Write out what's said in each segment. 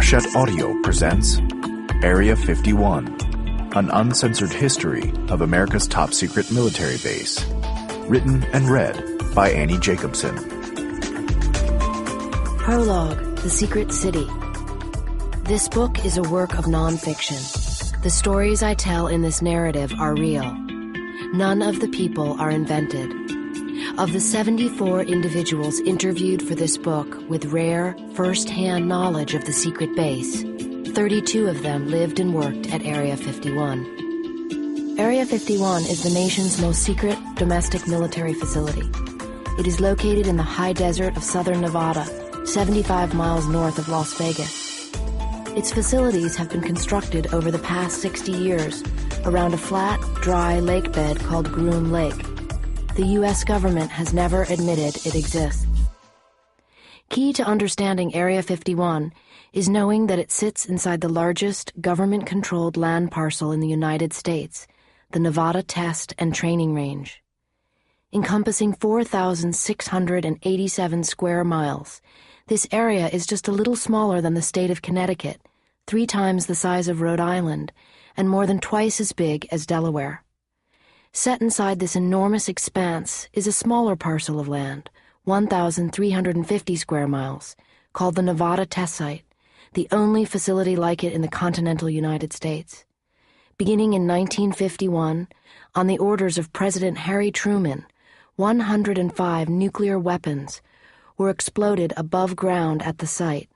Hachette Audio presents Area 51, an uncensored history of America's top secret military base. Written and read by Annie Jacobson. Prologue, The Secret City. This book is a work of nonfiction. The stories I tell in this narrative are real. None of the people are invented. Of the 74 individuals interviewed for this book with rare, first-hand knowledge of the secret base, 32 of them lived and worked at Area 51. Area 51 is the nation's most secret domestic military facility. It is located in the high desert of southern Nevada, 75 miles north of Las Vegas. Its facilities have been constructed over the past 60 years around a flat, dry lake bed called Groom Lake. The U.S. government has never admitted it exists. Key to understanding Area 51 is knowing that it sits inside the largest government-controlled land parcel in the United States, the Nevada Test and Training Range. Encompassing 4,687 square miles, this area is just a little smaller than the state of Connecticut, 3 times the size of Rhode Island, and more than twice as big as Delaware. Set inside this enormous expanse is a smaller parcel of land, 1,350 square miles, called the Nevada Test Site, the only facility like it in the continental United States. Beginning in 1951, on the orders of President Harry Truman, 105 nuclear weapons were exploded above ground at the site,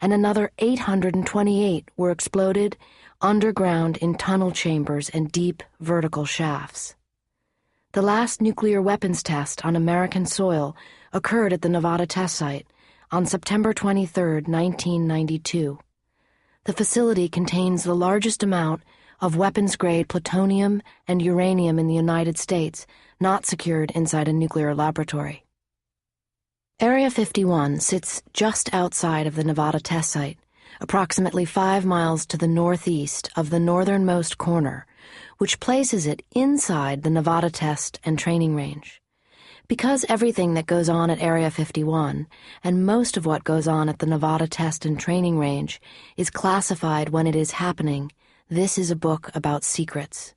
and another 828 were exploded underground in tunnel chambers and deep vertical shafts. The last nuclear weapons test on American soil occurred at the Nevada Test Site on September 23, 1992. The facility contains the largest amount of weapons-grade plutonium and uranium in the United States not secured inside a nuclear laboratory. Area 51 sits just outside of the Nevada Test Site, approximately 5 miles to the northeast of the northernmost corner, which places it inside the Nevada Test and Training Range. Because everything that goes on at Area 51, and most of what goes on at the Nevada Test and Training Range, is classified when it is happening, this is a book about secrets.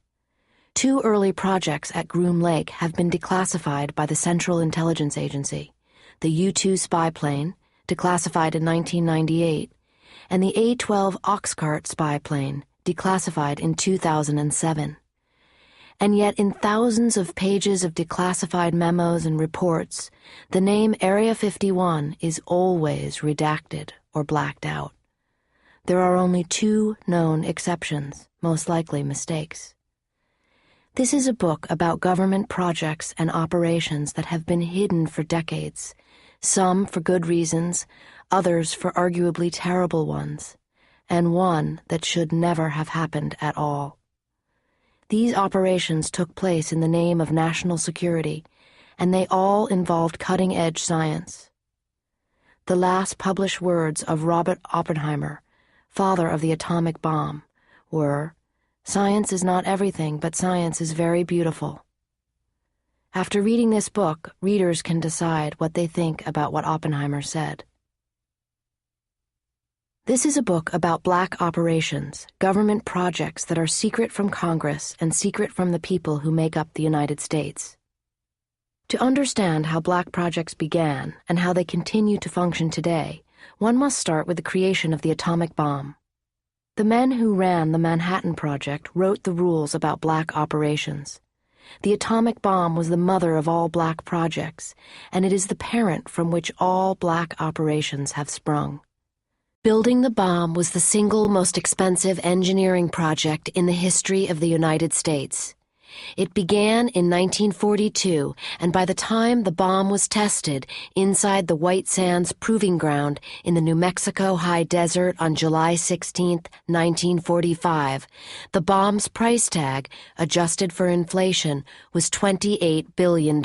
2 early projects at Groom Lake have been declassified by the Central Intelligence Agency, the U-2 spy plane, declassified in 1998, and the A-12 Oxcart spy plane, declassified in 2007. And yet in thousands of pages of declassified memos and reports, the name Area 51 is always redacted or blacked out. There are only 2 known exceptions, most likely mistakes. This is a book about government projects and operations that have been hidden for decades, some for good reasons, others for arguably terrible ones, and one that should never have happened at all. These operations took place in the name of national security, and they all involved cutting-edge science. The last published words of Robert Oppenheimer, father of the atomic bomb, were, "Science is not everything, but science is very beautiful." After reading this book, readers can decide what they think about what Oppenheimer said. This is a book about black operations, government projects that are secret from Congress and secret from the people who make up the United States. To understand how black projects began and how they continue to function today, one must start with the creation of the atomic bomb. The men who ran the Manhattan Project wrote the rules about black operations. The atomic bomb was the mother of all black projects, and it is the parent from which all black operations have sprung. Building the bomb was the single most expensive engineering project in the history of the United States. It began in 1942, and by the time the bomb was tested inside the White Sands Proving Ground in the New Mexico high desert on July 16, 1945, the bomb's price tag, adjusted for inflation, was $28 billion.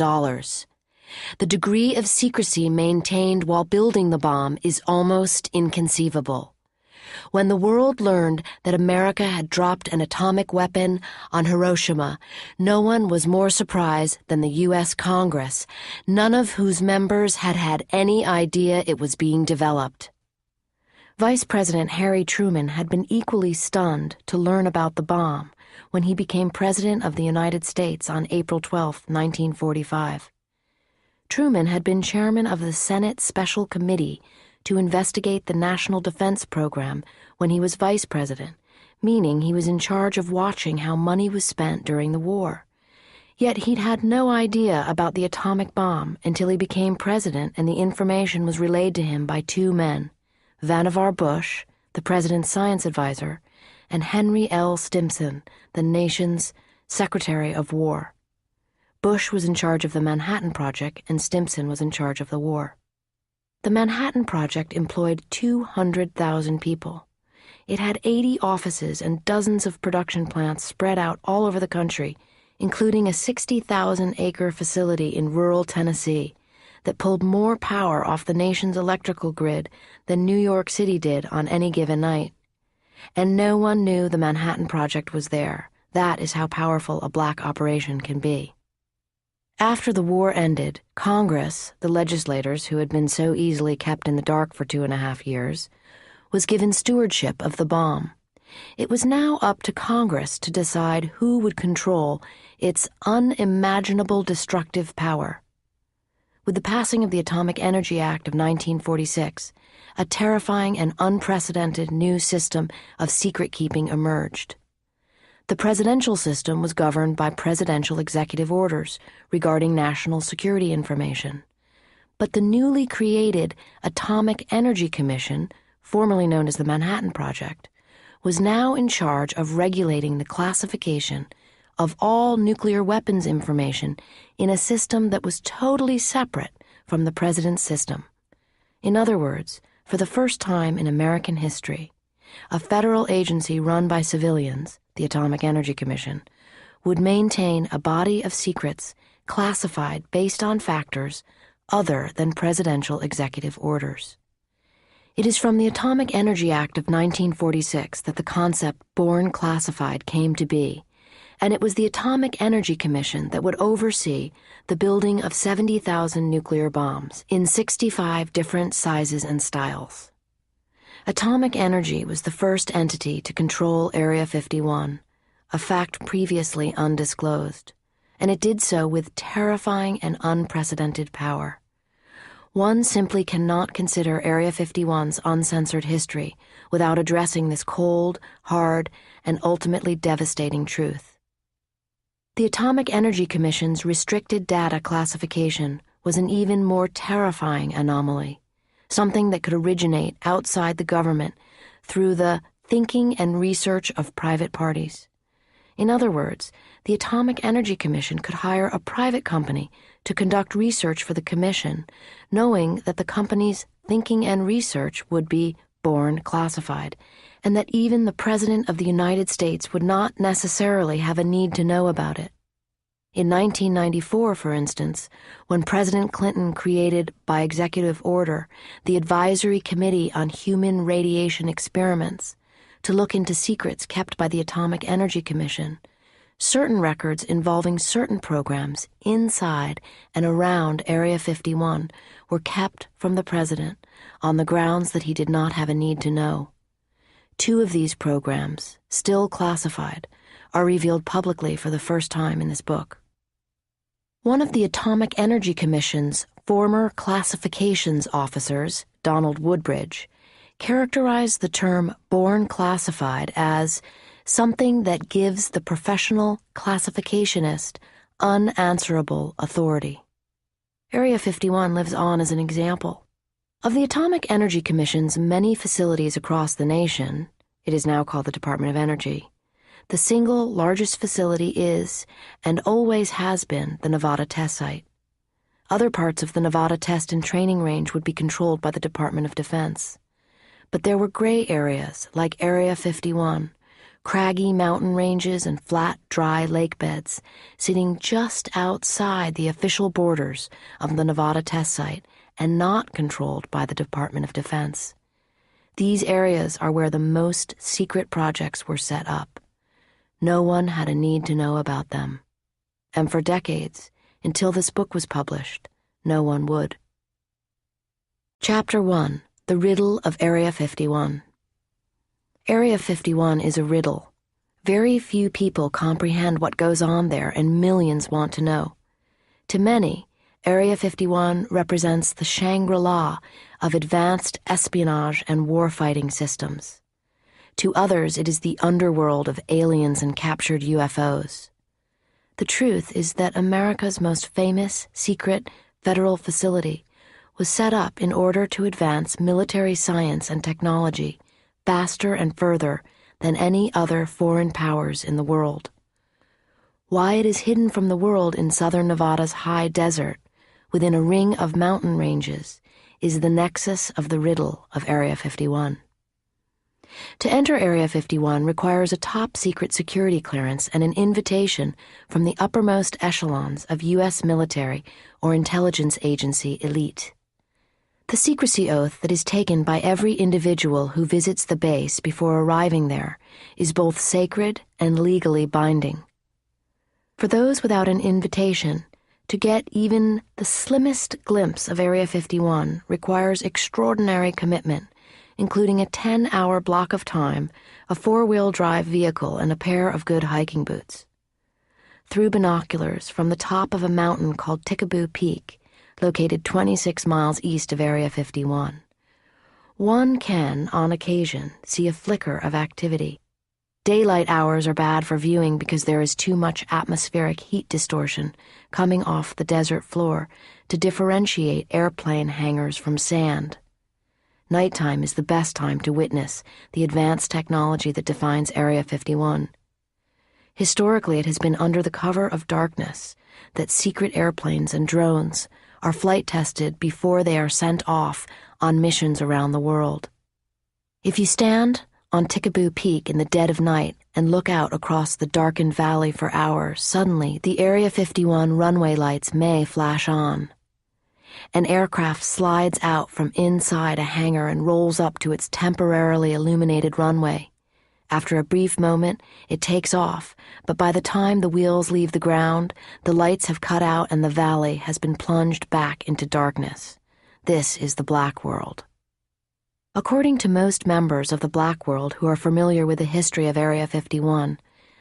The degree of secrecy maintained while building the bomb is almost inconceivable. When the world learned that America had dropped an atomic weapon on Hiroshima, no one was more surprised than the U.S. Congress, none of whose members had had any idea it was being developed. Vice President Harry Truman had been equally stunned to learn about the bomb when he became President of the United States on April 12, 1945. Truman had been chairman of the Senate Special Committee to investigate the National Defense Program when he was vice president, meaning he was in charge of watching how money was spent during the war. Yet he'd had no idea about the atomic bomb until he became president and the information was relayed to him by two men, Vannevar Bush, the president's science advisor, and Henry L. Stimson, the nation's Secretary of War. Bush was in charge of the Manhattan Project and Stimson was in charge of the war. The Manhattan Project employed 200,000 people. It had 80 offices and dozens of production plants spread out all over the country, including a 60,000-acre facility in rural Tennessee that pulled more power off the nation's electrical grid than New York City did on any given night. And no one knew the Manhattan Project was there. That is how powerful a black operation can be. After the war ended, Congress, the legislators who had been so easily kept in the dark for 2.5 years, was given stewardship of the bomb. It was now up to Congress to decide who would control its unimaginable destructive power. With the passing of the Atomic Energy Act of 1946, a terrifying and unprecedented new system of secret-keeping emerged. The presidential system was governed by presidential executive orders regarding national security information. But the newly created Atomic Energy Commission, formerly known as the Manhattan Project, was now in charge of regulating the classification of all nuclear weapons information in a system that was totally separate from the president's system. In other words, for the first time in American history, a federal agency run by civilians, the Atomic Energy Commission, would maintain a body of secrets classified based on factors other than presidential executive orders. It is from the Atomic Energy Act of 1946 that the concept "born classified" came to be, and it was the Atomic Energy Commission that would oversee the building of 70,000 nuclear bombs in 65 different sizes and styles. Atomic Energy was the first entity to control Area 51, a fact previously undisclosed, and it did so with terrifying and unprecedented power. One simply cannot consider Area 51's uncensored history without addressing this cold, hard, and ultimately devastating truth. The Atomic Energy Commission's restricted data classification was an even more terrifying anomaly, something that could originate outside the government through the thinking and research of private parties. In other words, the Atomic Energy Commission could hire a private company to conduct research for the commission, knowing that the company's thinking and research would be born classified, and that even the President of the United States would not necessarily have a need to know about it. In 1994, for instance, when President Clinton created, by executive order, the Advisory Committee on Human Radiation Experiments to look into secrets kept by the Atomic Energy Commission, certain records involving certain programs inside and around Area 51 were kept from the president on the grounds that he did not have a need to know. 2 of these programs, still classified, are revealed publicly for the first time in this book. One of the Atomic Energy Commission's former classifications officers, Donald Woodbridge, characterized the term "born classified" as something that gives the professional classificationist unanswerable authority. Area 51 lives on as an example. Of the Atomic Energy Commission's many facilities across the nation, it is now called the Department of Energy, the single largest facility is, and always has been, the Nevada Test Site. Other parts of the Nevada Test and Training Range would be controlled by the Department of Defense. But there were gray areas, like Area 51, craggy mountain ranges and flat, dry lake beds, sitting just outside the official borders of the Nevada Test Site and not controlled by the Department of Defense. These areas are where the most secret projects were set up. No one had a need to know about them. And for decades, until this book was published, no one would. Chapter 1. The Riddle of Area 51. Area 51 is a riddle. Very few people comprehend what goes on there, and millions want to know. To many, Area 51 represents the Shangri-La of advanced espionage and warfighting systems. To others, it is the underworld of aliens and captured UFOs. The truth is that America's most famous, secret, federal facility was set up in order to advance military science and technology faster and further than any other foreign powers in the world. Why it is hidden from the world in southern Nevada's high desert, within a ring of mountain ranges, is the nexus of the riddle of Area 51. To enter Area 51 requires a top-secret security clearance and an invitation from the uppermost echelons of U.S. military or intelligence agency elite. The secrecy oath that is taken by every individual who visits the base before arriving there is both sacred and legally binding. For those without an invitation, to get even the slimmest glimpse of Area 51 requires extraordinary commitment, including a 10-hour block of time, a four-wheel drive vehicle, and a pair of good hiking boots. Through binoculars from the top of a mountain called Tikaboo Peak, located 26 miles east of Area 51, one can, on occasion, see a flicker of activity. Daylight hours are bad for viewing because there is too much atmospheric heat distortion coming off the desert floor to differentiate airplane hangars from sand. Nighttime is the best time to witness the advanced technology that defines Area 51. Historically, it has been under the cover of darkness that secret airplanes and drones are flight tested before they are sent off on missions around the world. If you stand on Tikaboo Peak in the dead of night and look out across the darkened valley for hours, suddenly the Area 51 runway lights may flash on. An aircraft slides out from inside a hangar and rolls up to its temporarily illuminated runway. After a brief moment, it takes off, but by the time the wheels leave the ground, the lights have cut out and the valley has been plunged back into darkness. This is the Black World. According to most members of the Black World who are familiar with the history of Area 51,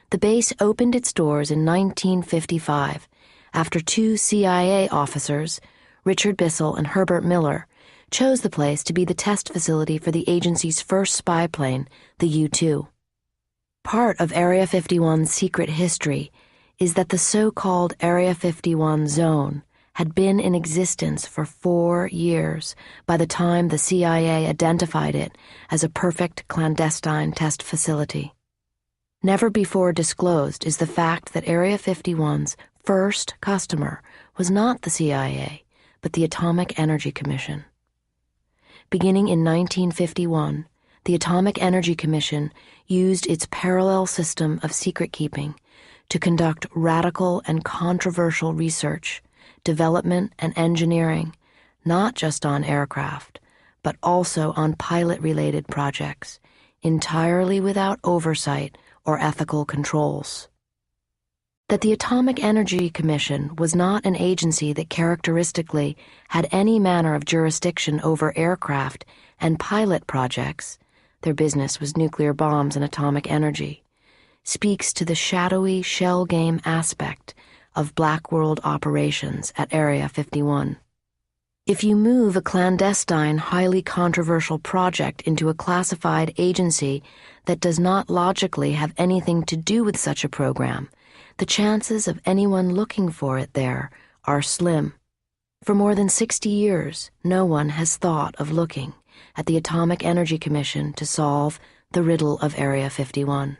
the base opened its doors in 1955 after two CIA officers, Richard Bissell and Herbert Miller, chose the place to be the test facility for the agency's first spy plane, the U-2. Part of Area 51's secret history is that the so-called Area 51 zone had been in existence for 4 years by the time the CIA identified it as a perfect clandestine test facility. Never before disclosed is the fact that Area 51's first customer was not the CIA, but the Atomic Energy Commission. Beginning in 1951, the Atomic Energy Commission used its parallel system of secret-keeping to conduct radical and controversial research, development, and engineering, not just on aircraft, but also on pilot-related projects, entirely without oversight or ethical controls. That the Atomic Energy Commission was not an agency that characteristically had any manner of jurisdiction over aircraft and pilot projects — their business was nuclear bombs and atomic energy — speaks to the shadowy shell game aspect of Black World operations at Area 51. If you move a clandestine, highly controversial project into a classified agency that does not logically have anything to do with such a program, the chances of anyone looking for it there are slim. For more than 60 years, no one has thought of looking at the Atomic Energy Commission to solve the riddle of Area 51.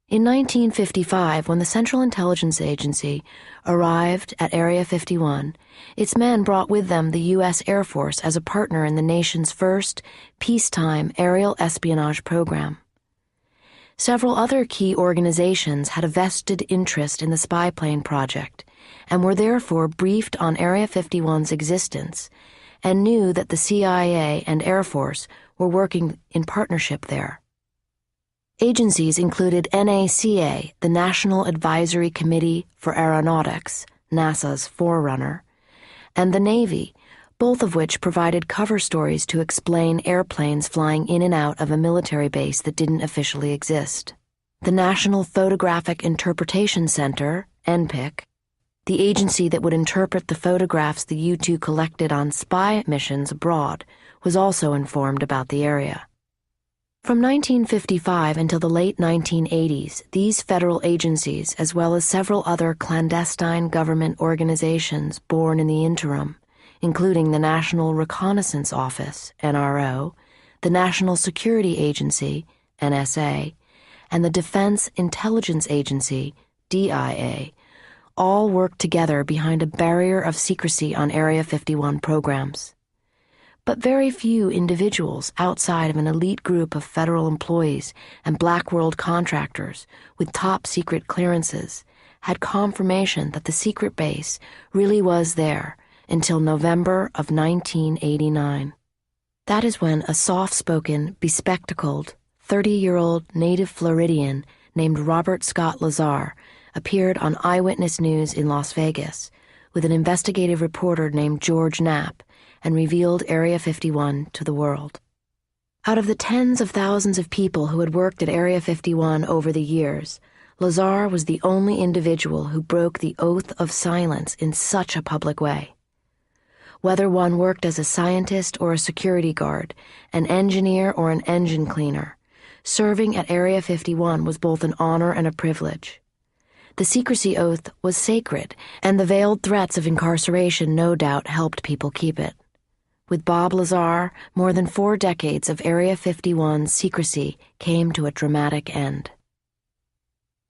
In 1955, when the Central Intelligence Agency arrived at Area 51, its men brought with them the U.S. Air Force as a partner in the nation's first peacetime aerial espionage program. Several other key organizations had a vested interest in the spy plane project and were therefore briefed on Area 51's existence and knew that the CIA and Air Force were working in partnership there. Agencies included NACA, the National Advisory Committee for Aeronautics, NASA's forerunner, and the Navy, both of which provided cover stories to explain airplanes flying in and out of a military base that didn't officially exist. The National Photographic Interpretation Center, NPIC, the agency that would interpret the photographs the U-2 collected on spy missions abroad, was also informed about the area. From 1955 until the late 1980s, these federal agencies, as well as several other clandestine government organizations born in the interim, including the National Reconnaissance Office, NRO, the National Security Agency, NSA, and the Defense Intelligence Agency, DIA, all worked together behind a barrier of secrecy on Area 51 programs. But very few individuals outside of an elite group of federal employees and Black World contractors with top-secret clearances had confirmation that the secret base really was there until November of 1989. That is when a soft-spoken, bespectacled, 30-year-old native Floridian named Robert Scott Lazar appeared on Eyewitness News in Las Vegas with an investigative reporter named George Knapp and revealed Area 51 to the world. Out of the tens of thousands of people who had worked at Area 51 over the years, Lazar was the only individual who broke the oath of silence in such a public way. Whether one worked as a scientist or a security guard, an engineer or an engine cleaner, serving at Area 51 was both an honor and a privilege. The secrecy oath was sacred, and the veiled threats of incarceration no doubt helped people keep it. With Bob Lazar, more than 4 decades of Area 51's secrecy came to a dramatic end.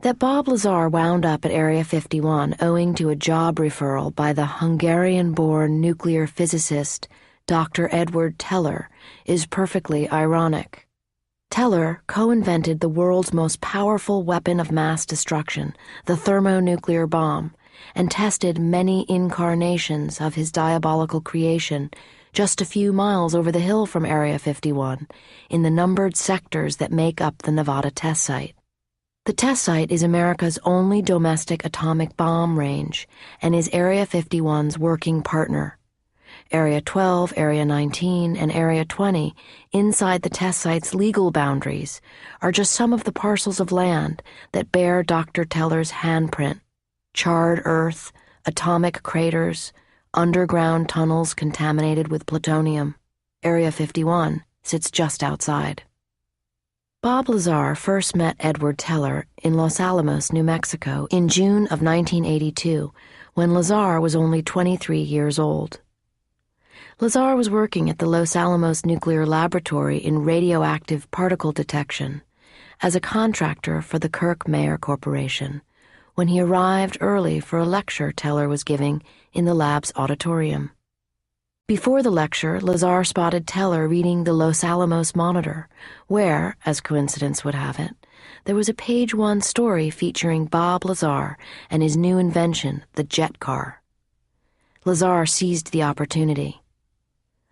That Bob Lazar wound up at Area 51 owing to a job referral by the Hungarian-born nuclear physicist Dr. Edward Teller is perfectly ironic. Teller co-invented the world's most powerful weapon of mass destruction, the thermonuclear bomb, and tested many incarnations of his diabolical creation just a few miles over the hill from Area 51, in the numbered sectors that make up the Nevada test site. The test site is America's only domestic atomic bomb range and is Area 51's working partner. Area 12, Area 19, and Area 20, inside the test site's legal boundaries, are just some of the parcels of land that bear Dr. Teller's handprint: charred earth, atomic craters, underground tunnels contaminated with plutonium. Area 51 sits just outside. Bob Lazar first met Edward Teller in Los Alamos, New Mexico, in June of 1982, when Lazar was only 23 years old. Lazar was working at the Los Alamos Nuclear Laboratory in radioactive particle detection as a contractor for the Kirk-Meyer Corporation when he arrived early for a lecture Teller was giving in the lab's auditorium. Before the lecture, Lazar spotted Teller reading the Los Alamos Monitor, where, as coincidence would have it, there was a page-one story featuring Bob Lazar and his new invention, the jet car. Lazar seized the opportunity.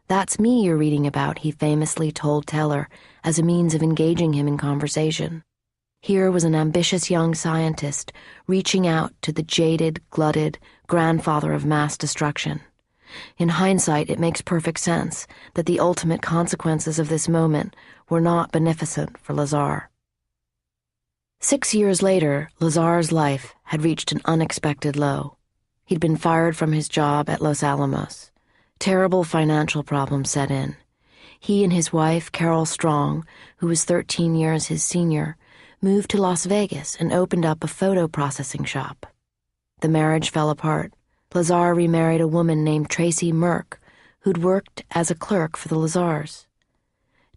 "That's me you're reading about," he famously told Teller as a means of engaging him in conversation. Here was an ambitious young scientist reaching out to the jaded, glutted grandfather of mass destruction. In hindsight, it makes perfect sense that the ultimate consequences of this moment were not beneficent for Lazar. 6 years later, Lazar's life had reached an unexpected low. He'd been fired from his job at Los Alamos. Terrible financial problems set in. He and his wife, Carol Strong, who was 13 years his senior, moved to Las Vegas and opened up a photo processing shop. The marriage fell apart. Lazar remarried a woman named Tracy Merck, who'd worked as a clerk for the Lazars.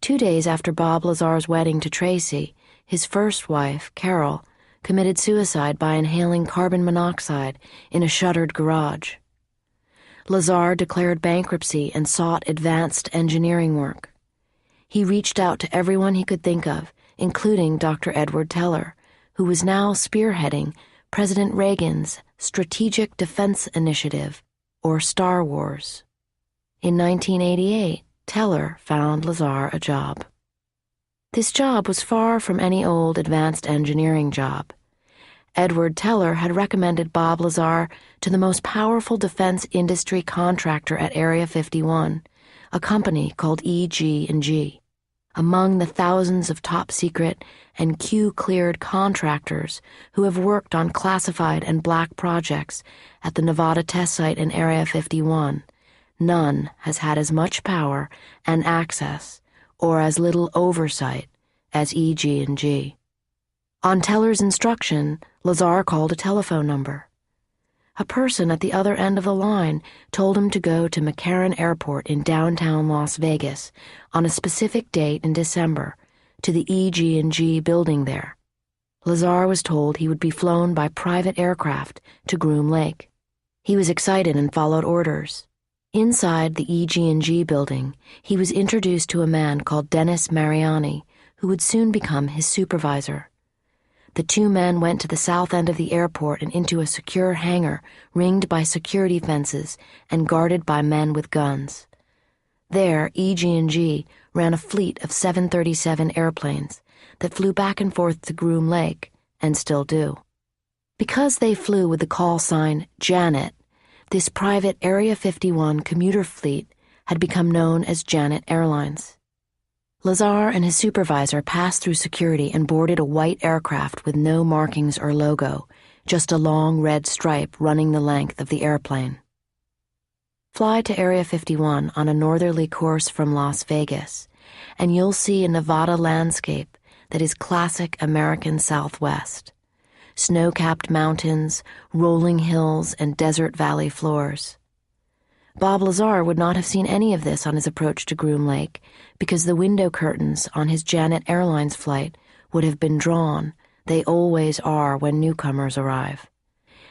2 days after Bob Lazar's wedding to Tracy, his first wife, Carol, committed suicide by inhaling carbon monoxide in a shuttered garage. Lazar declared bankruptcy and sought advanced engineering work. He reached out to everyone he could think of, including Dr. Edward Teller, who was now spearheading President Reagan's Strategic Defense Initiative, or Star Wars. In 1988, Teller found Lazar a job. This job was far from any old advanced engineering job. Edward Teller had recommended Bob Lazar to the most powerful defense industry contractor at Area 51, a company called EG&G. Among the thousands of top-secret and Q-cleared contractors who have worked on classified and black projects at the Nevada test site in Area 51, none has had as much power and access, or as little oversight, as EG&G. On Teller's instruction, Lazar called a telephone number. A person at the other end of the line told him to go to McCarran Airport in downtown Las Vegas on a specific date in December to the EG&G building there. Lazar was told he would be flown by private aircraft to Groom Lake. He was excited and followed orders. Inside the EG&G building, he was introduced to a man called Dennis Mariani, who would soon become his supervisor. The two men went to the south end of the airport and into a secure hangar ringed by security fences and guarded by men with guns. There, EG&G ran a fleet of 737 airplanes that flew back and forth to Groom Lake, and still do. Because they flew with the call sign Janet, this private Area 51 commuter fleet had become known as Janet Airlines. Lazar and his supervisor passed through security and boarded a white aircraft with no markings or logo, just a long red stripe running the length of the airplane. Fly to Area 51 on a northerly course from Las Vegas, and you'll see a Nevada landscape that is classic American Southwest. Snow-capped mountains, rolling hills, and desert valley floors. Bob Lazar would not have seen any of this on his approach to Groom Lake because the window curtains on his Janet Airlines flight would have been drawn. They always are when newcomers arrive.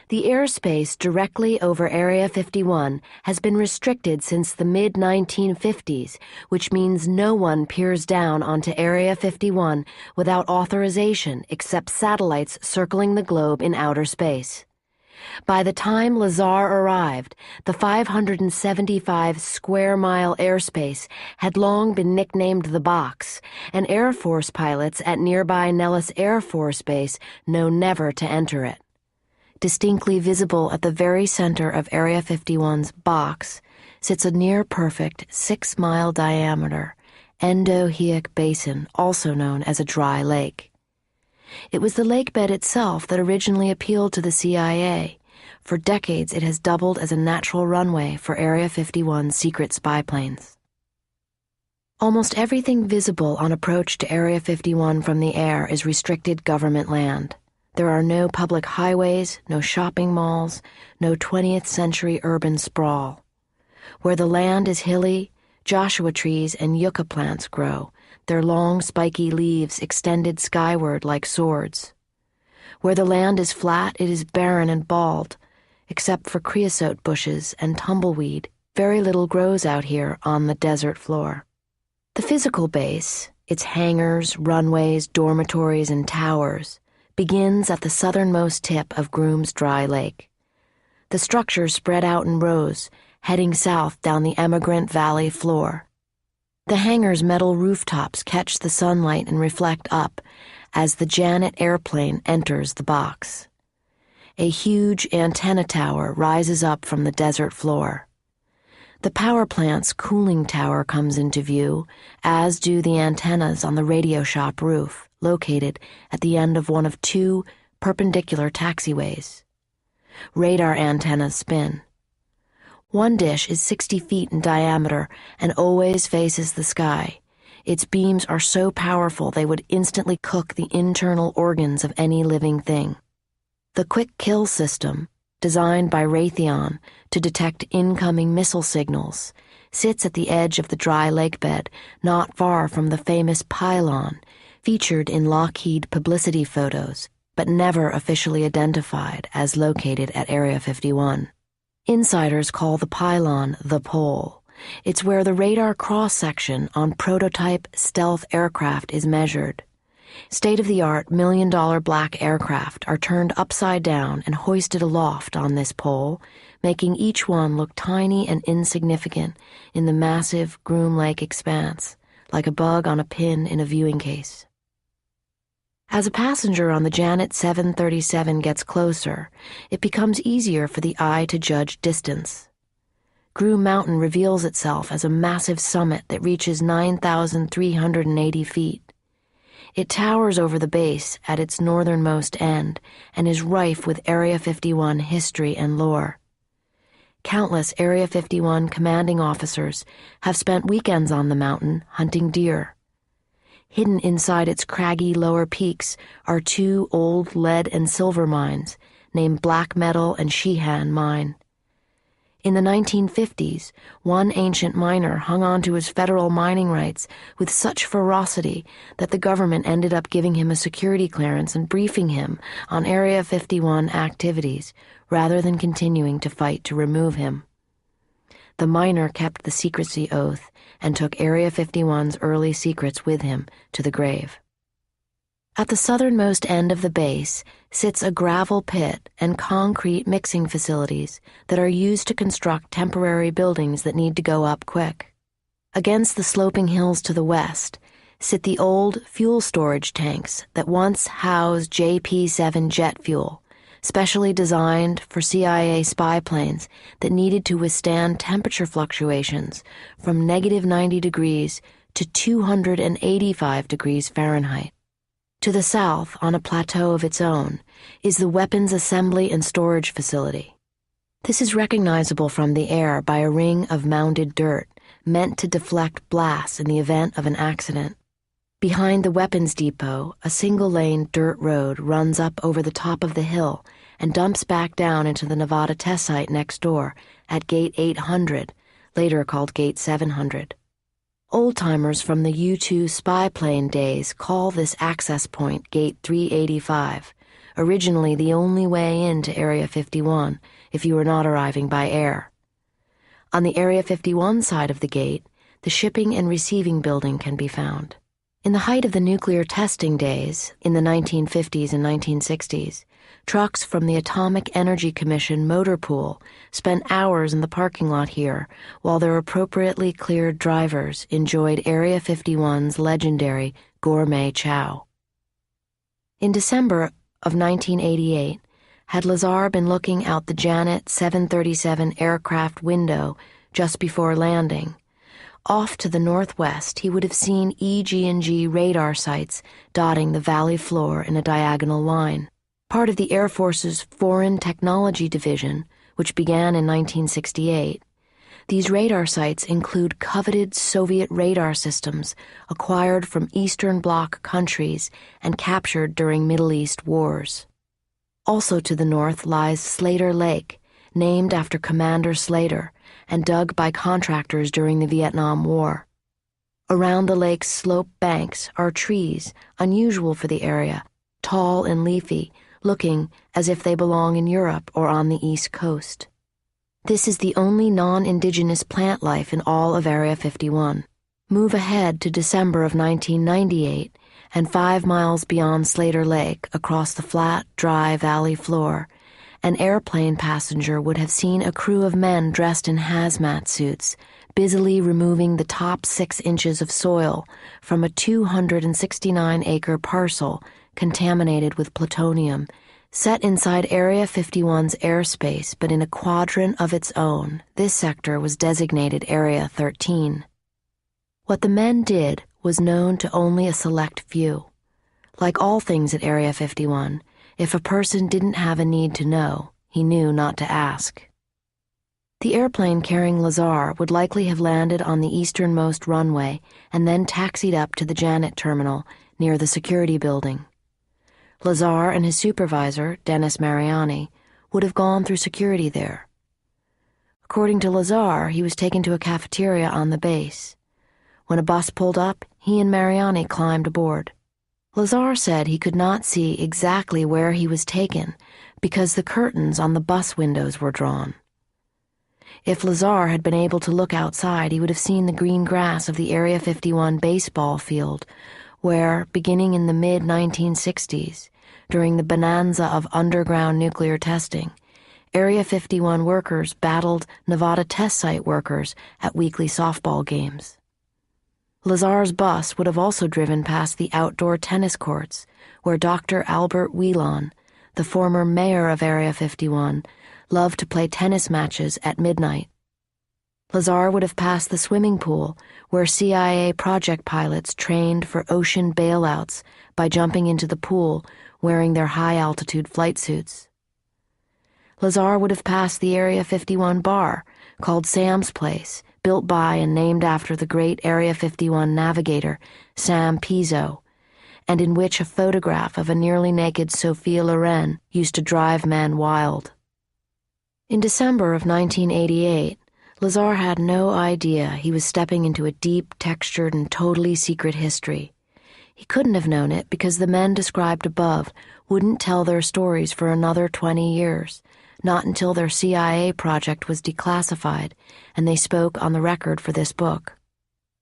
The airspace directly over Area 51 has been restricted since the mid-1950s, which means no one peers down onto Area 51 without authorization except satellites circling the globe in outer space. By the time Lazar arrived, the 575-square-mile airspace had long been nicknamed the Box, and Air Force pilots at nearby Nellis Air Force Base know never to enter it. Distinctly visible at the very center of Area 51's Box sits a near-perfect 6-mile diameter endoheaic basin, also known as a dry lake. It was the lakebed itself that originally appealed to the CIA. For decades, it has doubled as a natural runway for Area 51's secret spy planes. Almost everything visible on approach to Area 51 from the air is restricted government land. There are no public highways, no shopping malls, no 20th century urban sprawl. Where the land is hilly, Joshua trees and yucca plants grow, their long spiky leaves extended skyward like swords. Where the land is flat, it is barren and bald. Except for creosote bushes and tumbleweed, very little grows out here on the desert floor. The physical base, its hangars, runways, dormitories, and towers, begins at the southernmost tip of Groom's Dry Lake. The structures spread out in rows, heading south down the Emigrant Valley floor. The hangar's metal rooftops catch the sunlight and reflect up as the Janet airplane enters the box. A huge antenna tower rises up from the desert floor. The power plant's cooling tower comes into view, as do the antennas on the radio shop roof, located at the end of one of two perpendicular taxiways. Radar antennas spin. One dish is 60 feet in diameter and always faces the sky. Its beams are so powerful they would instantly cook the internal organs of any living thing. The Quick Kill system, designed by Raytheon to detect incoming missile signals, sits at the edge of the dry lakebed, not far from the famous pylon, featured in Lockheed publicity photos, but never officially identified as located at Area 51. Insiders call the pylon the pole. It's where the radar cross-section on prototype stealth aircraft is measured. State-of-the-art million-dollar black aircraft are turned upside down and hoisted aloft on this pole, making each one look tiny and insignificant in the massive Groom Lake expanse, like a bug on a pin in a viewing case. As a passenger on the Janet 737 gets closer, it becomes easier for the eye to judge distance. Groom Mountain reveals itself as a massive summit that reaches 9,380 feet. It towers over the base at its northernmost end and is rife with Area 51 history and lore. Countless Area 51 commanding officers have spent weekends on the mountain hunting deer. Hidden inside its craggy lower peaks are two old lead and silver mines named Black Metal and Sheehan Mine. In the 1950s, one ancient miner hung on to his federal mining rights with such ferocity that the government ended up giving him a security clearance and briefing him on Area 51 activities rather than continuing to fight to remove him. The miner kept the secrecy oath and took Area 51's early secrets with him to the grave. At the southernmost end of the base sits a gravel pit and concrete mixing facilities that are used to construct temporary buildings that need to go up quick. Against the sloping hills to the west sit the old fuel storage tanks that once housed JP-7 jet fuel, specially designed for CIA spy planes that needed to withstand temperature fluctuations from -90 degrees to 285 degrees Fahrenheit. To the south, on a plateau of its own, is the Weapons Assembly and Storage Facility. This is recognizable from the air by a ring of mounded dirt meant to deflect blasts in the event of an accident. Behind the weapons depot, a single-lane dirt road runs up over the top of the hill and dumps back down into the Nevada test site next door at Gate 800, later called Gate 700. Old-timers from the U-2 spy plane days call this access point Gate 385, originally the only way into Area 51 if you were not arriving by air. On the Area 51 side of the gate, the shipping and receiving building can be found. In the height of the nuclear testing days, in the 1950s and 1960s, trucks from the Atomic Energy Commission motor pool spent hours in the parking lot here while their appropriately cleared drivers enjoyed Area 51's legendary gourmet chow. In December of 1988, had Lazar been looking out the Janet 737 aircraft window just before landing, off to the northwest he would have seen EG&G radar sites dotting the valley floor in a diagonal line. Part of the Air Force's Foreign Technology Division, which began in 1968, these radar sites include coveted Soviet radar systems acquired from Eastern Bloc countries and captured during Middle East wars. Also to the north lies Slater Lake, named after Commander Slater, and dug by contractors during the Vietnam War. Around the lake's slope banks are trees, unusual for the area, tall and leafy, looking as if they belong in Europe or on the East Coast. This is the only non-indigenous plant life in all of Area 51. Move ahead to December of 1998, and 5 miles beyond Slater Lake, across the flat, dry valley floor, an airplane passenger would have seen a crew of men dressed in hazmat suits, busily removing the top 6 inches of soil from a 269-acre parcel contaminated with plutonium, set inside Area 51's airspace but in a quadrant of its own. This sector was designated Area 13. What the men did was known to only a select few. Like all things at Area 51, if a person didn't have a need to know, he knew not to ask. The airplane carrying Lazar would likely have landed on the easternmost runway and then taxied up to the Janet terminal near the security building. Lazar and his supervisor, Dennis Mariani, would have gone through security there. According to Lazar, he was taken to a cafeteria on the base. When a bus pulled up, he and Mariani climbed aboard. Lazar said he could not see exactly where he was taken because the curtains on the bus windows were drawn. If Lazar had been able to look outside, he would have seen the green grass of the Area 51 baseball field, where, beginning in the mid-1960s, during the bonanza of underground nuclear testing, Area 51 workers battled Nevada test site workers at weekly softball games. Lazar's bus would have also driven past the outdoor tennis courts where Dr. Albert Whelan, the former mayor of Area 51, loved to play tennis matches at midnight. Lazar would have passed the swimming pool where CIA project pilots trained for ocean bailouts by jumping into the pool wearing their high-altitude flight suits. Lazar would have passed the Area 51 bar, called Sam's Place, built by and named after the great Area 51 navigator, Sam Pizzo, and in which a photograph of a nearly naked Sophia Loren used to drive men wild. In December of 1988, Lazar had no idea he was stepping into a deep, textured, and totally secret history. He couldn't have known it because the men described above wouldn't tell their stories for another 20 years, not until their CIA project was declassified and they spoke on the record for this book.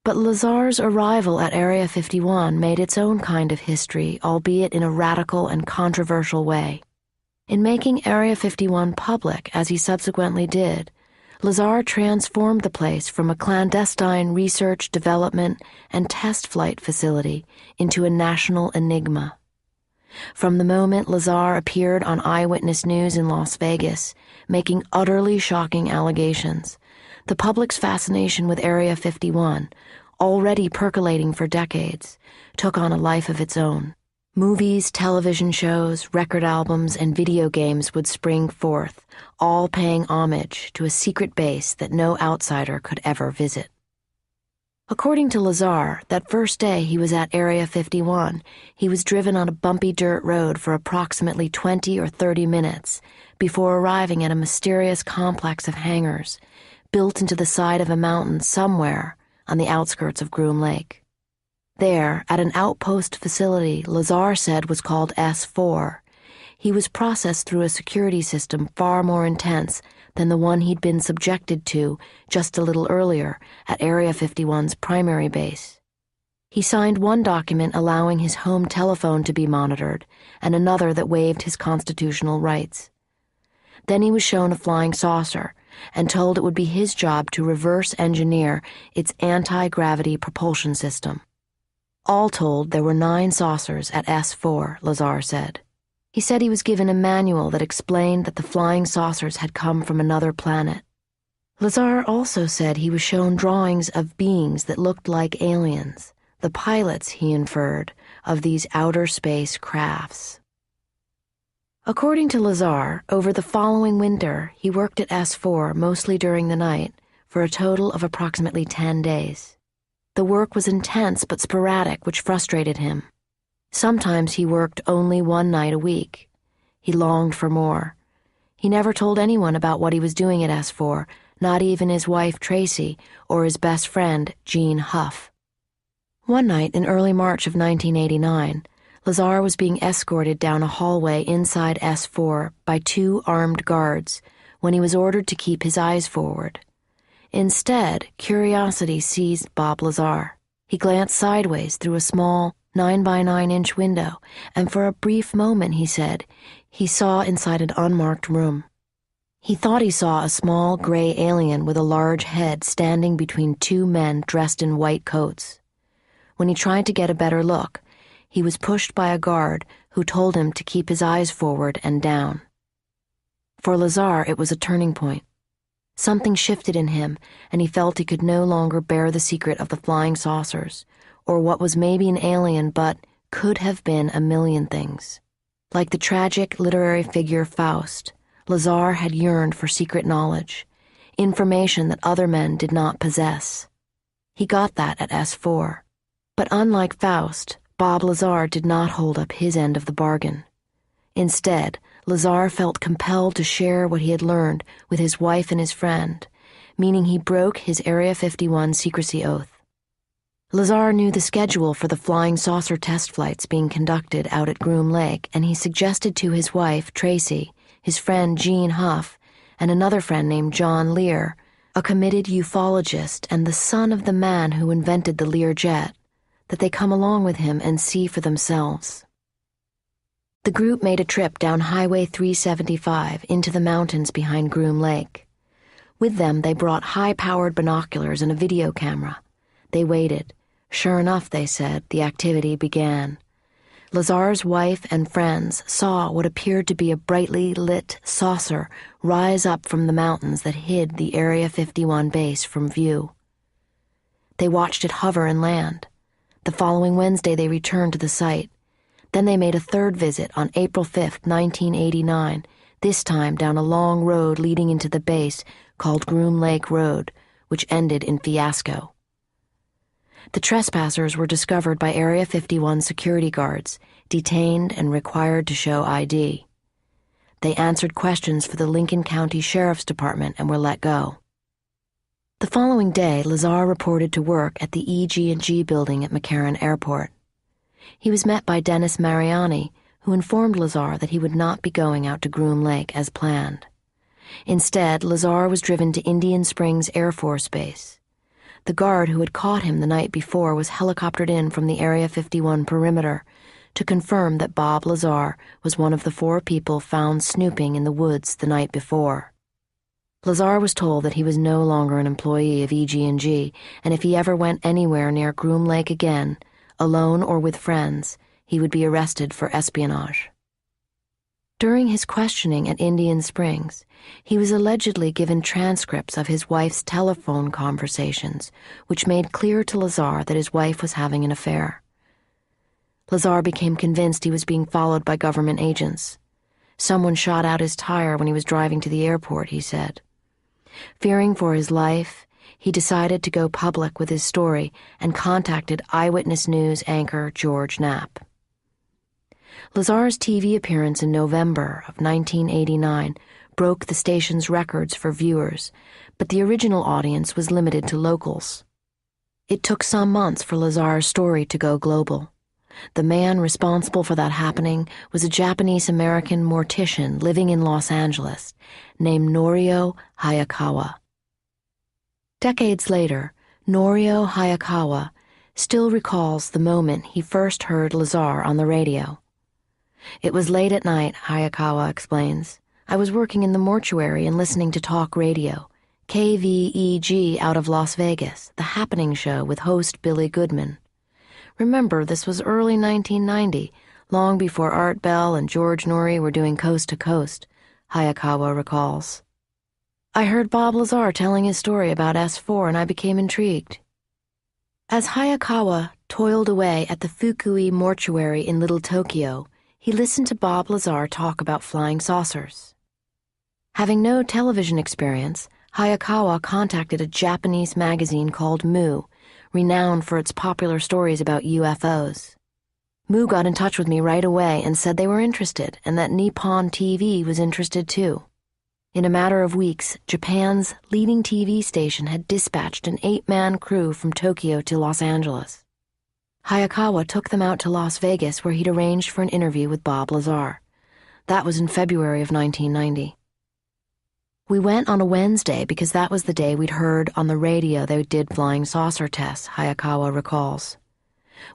But Lazar's arrival at Area 51 made its own kind of history, albeit in a radical and controversial way. In making Area 51 public, as he subsequently did, Lazar transformed the place from a clandestine research, development, and test flight facility into a national enigma. From the moment Lazar appeared on Eyewitness News in Las Vegas, making utterly shocking allegations, the public's fascination with Area 51, already percolating for decades, took on a life of its own. Movies, television shows, record albums, and video games would spring forth, all paying homage to a secret base that no outsider could ever visit. According to Lazar, that first day he was at Area 51, he was driven on a bumpy dirt road for approximately 20 or 30 minutes before arriving at a mysterious complex of hangars built into the side of a mountain somewhere on the outskirts of Groom Lake. There, at an outpost facility Lazar said was called S4, he was processed through a security system far more intense than the one he'd been subjected to just a little earlier at Area 51's primary base. He signed one document allowing his home telephone to be monitored and another that waived his constitutional rights. Then he was shown a flying saucer and told it would be his job to reverse engineer its anti-gravity propulsion system. All told, there were 9 saucers at S4, Lazar said. He said he was given a manual that explained that the flying saucers had come from another planet. Lazar also said he was shown drawings of beings that looked like aliens, the pilots, he inferred, of these outer space crafts. According to Lazar, over the following winter, he worked at S4 mostly during the night for a total of approximately 10 days. The work was intense but sporadic, which frustrated him. Sometimes he worked only one night a week. He longed for more. He never told anyone about what he was doing at S4, not even his wife Tracy or his best friend Gene Huff. One night in early March of 1989, Lazar was being escorted down a hallway inside S4 by 2 armed guards when he was ordered to keep his eyes forward. Instead, curiosity seized Bob Lazar. He glanced sideways through a small 9-by-9-inch window, and for a brief moment, he said, he saw inside an unmarked room. He thought he saw a small gray alien with a large head standing between 2 men dressed in white coats. When he tried to get a better look, he was pushed by a guard who told him to keep his eyes forward and down. For Lazar, it was a turning point. Something shifted in him, and he felt he could no longer bear the secret of the flying saucers, or what was maybe an alien but could have been a million things. Like the tragic literary figure Faust, Lazar had yearned for secret knowledge, information that other men did not possess. He got that at S4. But unlike Faust, Bob Lazar did not hold up his end of the bargain. Instead, Lazar felt compelled to share what he had learned with his wife and his friend, meaning he broke his Area 51 secrecy oath. Lazar knew the schedule for the flying saucer test flights being conducted out at Groom Lake, and he suggested to his wife, Tracy, his friend Gene Huff, and another friend named John Lear, a committed ufologist and the son of the man who invented the Learjet, that they come along with him and see for themselves. The group made a trip down Highway 375 into the mountains behind Groom Lake. With them, they brought high-powered binoculars and a video camera. They waited, Sure enough, they said, the activity began. Lazar's wife and friends saw what appeared to be a brightly lit saucer rise up from the mountains that hid the Area 51 base from view. They watched it hover and land. The following Wednesday, they returned to the site. Then they made a third visit on April 5, 1989, this time down a long road leading into the base called Groom Lake Road, which ended in fiasco. The trespassers were discovered by Area 51 security guards, detained and required to show ID. They answered questions for the Lincoln County Sheriff's Department and were let go. The following day, Lazar reported to work at the EG&G building at McCarran Airport. He was met by Dennis Mariani, who informed Lazar that he would not be going out to Groom Lake as planned. Instead, Lazar was driven to Indian Springs Air Force Base. The guard who had caught him the night before was helicoptered in from the Area 51 perimeter to confirm that Bob Lazar was one of the 4 people found snooping in the woods the night before. Lazar was told that he was no longer an employee of EG&G, and if he ever went anywhere near Groom Lake again, alone or with friends, he would be arrested for espionage. During his questioning at Indian Springs, he was allegedly given transcripts of his wife's telephone conversations, which made clear to Lazar that his wife was having an affair. Lazar became convinced he was being followed by government agents. Someone shot out his tire when he was driving to the airport, he said. Fearing for his life, he decided to go public with his story and contacted Eyewitness News anchor George Knapp. Lazar's TV appearance in November of 1989 broke the station's records for viewers, but the original audience was limited to locals. It took some months for Lazar's story to go global. The man responsible for that happening was a Japanese-American mortician living in Los Angeles named Norio Hayakawa. Decades later, Norio Hayakawa still recalls the moment he first heard Lazar on the radio. It was late at night, Hayakawa explains. I was working in the mortuary and listening to talk radio, KVEG out of Las Vegas, the happening show with host Billy Goodman. Remember, this was early 1990, long before Art Bell and George Norrie were doing Coast to Coast, Hayakawa recalls. I heard Bob Lazar telling his story about S4 and I became intrigued. As Hayakawa toiled away at the Fukui mortuary in Little Tokyo, he listened to Bob Lazar talk about flying saucers. Having no television experience, Hayakawa contacted a Japanese magazine called Mu, renowned for its popular stories about UFOs. Mu got in touch with me right away and said they were interested and that Nippon TV was interested too. In a matter of weeks, Japan's leading TV station had dispatched an 8-man crew from Tokyo to Los Angeles. Hayakawa took them out to Las Vegas where he'd arranged for an interview with Bob Lazar. That was in February of 1990. We went on a Wednesday because that was the day we'd heard on the radio they did flying saucer tests, Hayakawa recalls.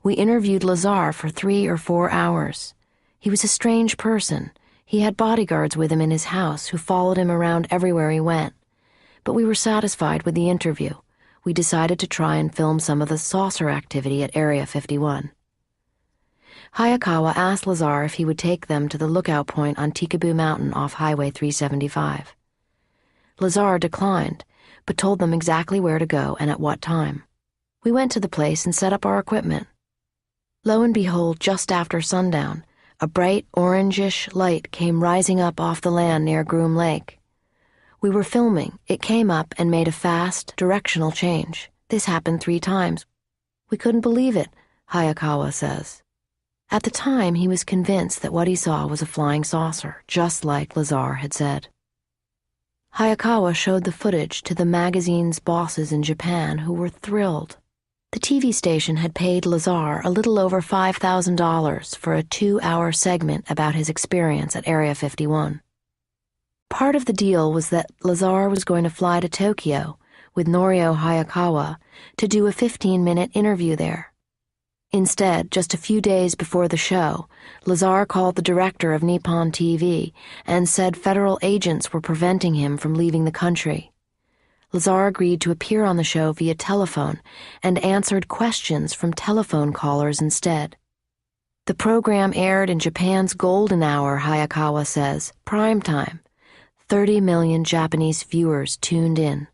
We interviewed Lazar for 3 or 4 hours. He was a strange person. He had bodyguards with him in his house who followed him around everywhere he went. But we were satisfied with the interview. We decided to try and film some of the saucer activity at Area 51. Hayakawa asked Lazar if he would take them to the lookout point on Tikaboo Mountain off Highway 375. Lazar declined, but told them exactly where to go and at what time. We went to the place and set up our equipment. Lo and behold, just after sundown, a bright orangish light came rising up off the land near Groom Lake. We were filming. It came up and made a fast, directional change. This happened 3 times. We couldn't believe it, Hayakawa says. At the time, he was convinced that what he saw was a flying saucer, just like Lazar had said. Hayakawa showed the footage to the magazine's bosses in Japan, who were thrilled. The TV station had paid Lazar a little over $5,000 for a 2-hour segment about his experience at Area 51. Part of the deal was that Lazar was going to fly to Tokyo with Norio Hayakawa to do a 15-minute interview there. Instead, just a few days before the show, Lazar called the director of Nippon TV and said federal agents were preventing him from leaving the country. Lazar agreed to appear on the show via telephone and answered questions from telephone callers instead. The program aired in Japan's golden hour, Hayakawa says, prime time. 30 million Japanese viewers tuned in.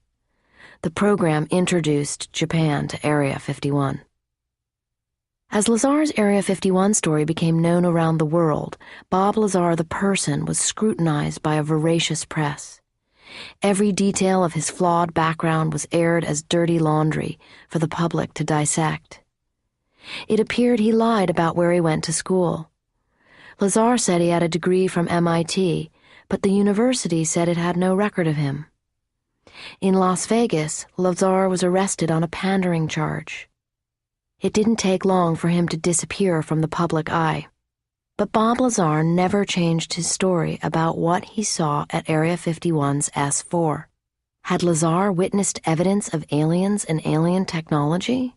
The program introduced Japan to Area 51. As Lazar's Area 51 story became known around the world, Bob Lazar the person was scrutinized by a voracious press. Every detail of his flawed background was aired as dirty laundry for the public to dissect. It appeared he lied about where he went to school. Lazar said he had a degree from MIT, but the university said it had no record of him. In Las Vegas, Lazar was arrested on a pandering charge. It didn't take long for him to disappear from the public eye. But Bob Lazar never changed his story about what he saw at Area 51's S4. Had Lazar witnessed evidence of aliens and alien technology?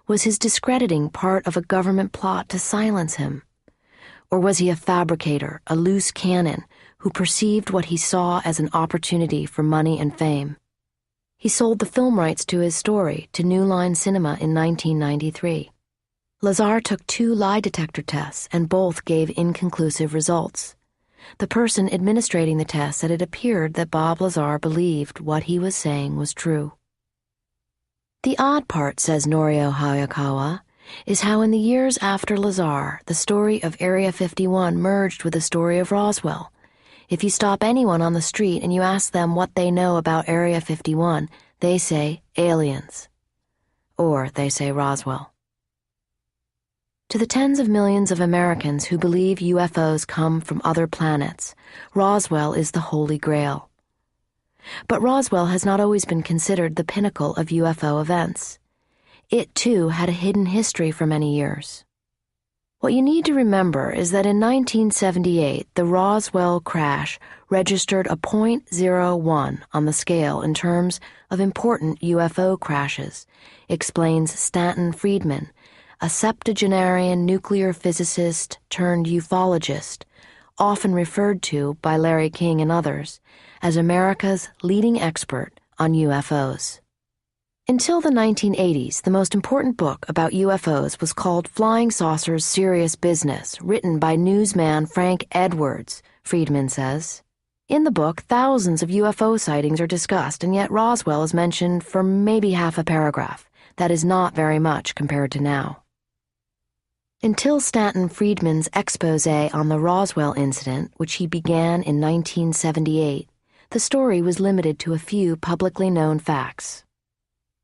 Was his discrediting part of a government plot to silence him? Or was he a fabricator, a loose cannon, who perceived what he saw as an opportunity for money and fame? He sold the film rights to his story to New Line Cinema in 1993. Lazar took 2 lie detector tests, and both gave inconclusive results. The person administrating the tests said it appeared that Bob Lazar believed what he was saying was true. The odd part, says Norio Hayakawa, is how in the years after Lazar, the story of Area 51 merged with the story of Roswell. If you stop anyone on the street and you ask them what they know about Area 51, they say aliens. Or they say Roswell. To the tens of millions of Americans who believe UFOs come from other planets, Roswell is the Holy Grail. But Roswell has not always been considered the pinnacle of UFO events. It, too, had a hidden history for many years. What you need to remember is that in 1978, the Roswell crash registered a .01 on the scale in terms of important UFO crashes, explains Stanton Friedman, a septuagenarian nuclear physicist turned ufologist, often referred to by Larry King and others as America's leading expert on UFOs. Until the 1980s, the most important book about UFOs was called Flying Saucers Serious Business, written by newsman Frank Edwards, Friedman says. In the book, thousands of UFO sightings are discussed, and yet Roswell is mentioned for maybe half a paragraph. That is not very much compared to now. Until Stanton Friedman's expose on the Roswell incident, which he began in 1978, the story was limited to a few publicly known facts.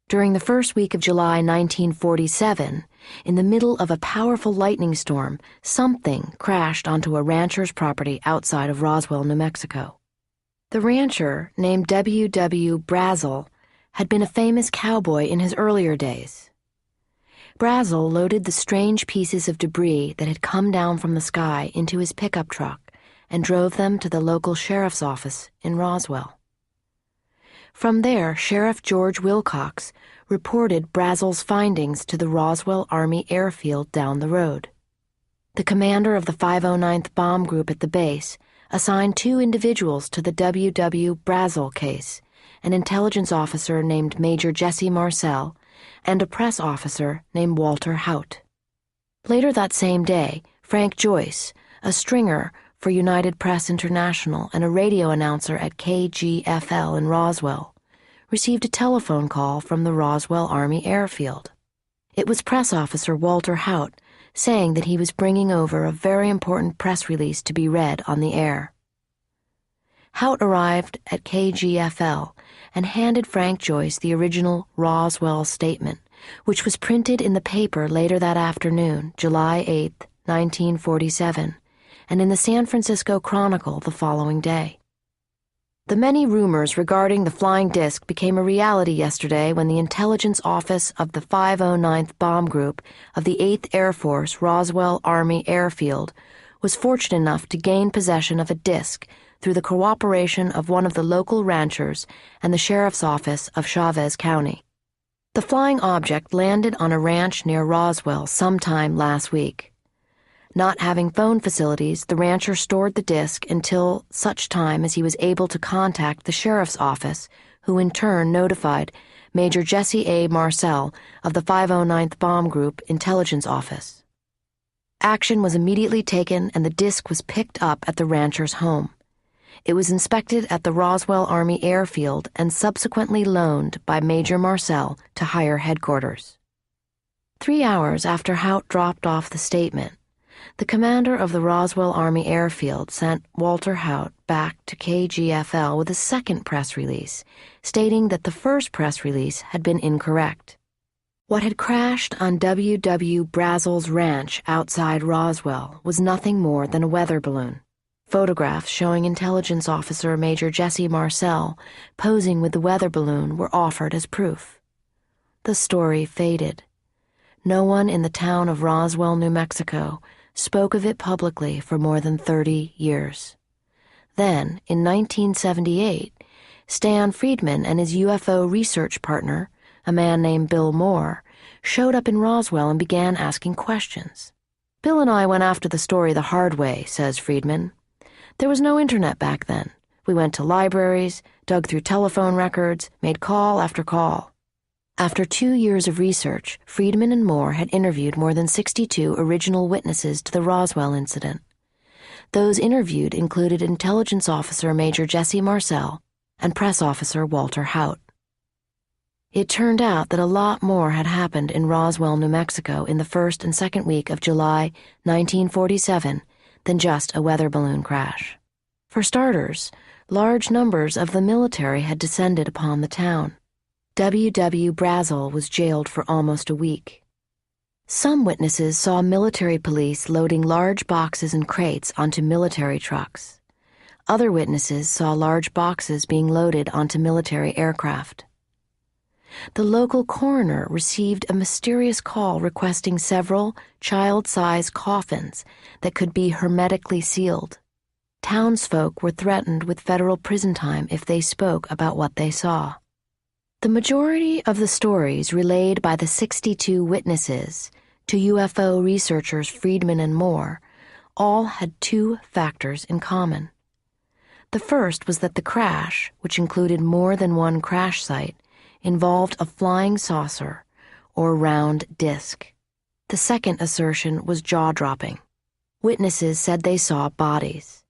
During the first week of July 1947, in the middle of a powerful lightning storm, something crashed onto a rancher's property outside of Roswell, New Mexico. The rancher, named W. W. Brazel, had been a famous cowboy in his earlier days. Brazel loaded the strange pieces of debris that had come down from the sky into his pickup truck and drove them to the local sheriff's office in Roswell. From there, Sheriff George Wilcox reported Brazel's findings to the Roswell Army Airfield down the road. The commander of the 509th Bomb Group at the base assigned 2 individuals to the W. W. Brazel case, an intelligence officer named Major Jesse Marcel and a press officer named Walter Haut. Later that same day, Frank Joyce, a stringer for United Press International and a radio announcer at KGFL in Roswell, received a telephone call from the Roswell Army Airfield. It was press officer Walter Haut saying that he was bringing over a very important press release to be read on the air. Haut arrived at KGFL and handed Frank Joyce the original Roswell statement, which was printed in the paper later that afternoon, July 8, 1947, and in the San Francisco Chronicle the following day. The many rumors regarding the flying disc became a reality yesterday when the intelligence office of the 509th Bomb Group of the 8th Air Force Roswell Army Airfield was fortunate enough to gain possession of a disc through the cooperation of one of the local ranchers and the sheriff's office of Chavez County. The flying object landed on a ranch near Roswell sometime last week. Not having phone facilities, the rancher stored the disc until such time as he was able to contact the sheriff's office, who in turn notified Major Jesse A. Marcel of the 509th Bomb Group Intelligence Office. Action was immediately taken and the disc was picked up at the rancher's home. It was inspected at the Roswell Army Airfield and subsequently loaned by Major Marcel to higher headquarters. 3 hours after Haut dropped off the statement, the commander of the Roswell Army Airfield sent Walter Haut back to KGFL with a second press release, stating that the first press release had been incorrect. What had crashed on W.W. Brazel's ranch outside Roswell was nothing more than a weather balloon. Photographs showing intelligence officer Major Jesse Marcel posing with the weather balloon were offered as proof. The story faded. No one in the town of Roswell, New Mexico, spoke of it publicly for more than 30 years. Then, in 1978, Stan Friedman and his UFO research partner, a man named Bill Moore, showed up in Roswell and began asking questions. Bill and I went after the story the hard way, says Friedman. There was no internet back then. We went to libraries, dug through telephone records, made call after call. After 2 years of research, Friedman and Moore had interviewed more than 62 original witnesses to the Roswell incident. Those interviewed included intelligence officer Major Jesse Marcel and press officer Walter Haut. It turned out that a lot more had happened in Roswell, New Mexico in the first and second week of July 1947 than just a weather balloon crash. For starters, large numbers of the military had descended upon the town. W.W. Brazel was jailed for almost a week. Some witnesses saw military police loading large boxes and crates onto military trucks. Other witnesses saw large boxes being loaded onto military aircraft. The local coroner received a mysterious call requesting several child-sized coffins that could be hermetically sealed. Townsfolk were threatened with federal prison time if they spoke about what they saw. The majority of the stories relayed by the 62 witnesses to UFO researchers Friedman and Moore all had two factors in common. The first was that the crash, which included more than one crash site, involved a flying saucer or round disc. The second assertion was jaw-dropping. Witnesses said they saw bodies.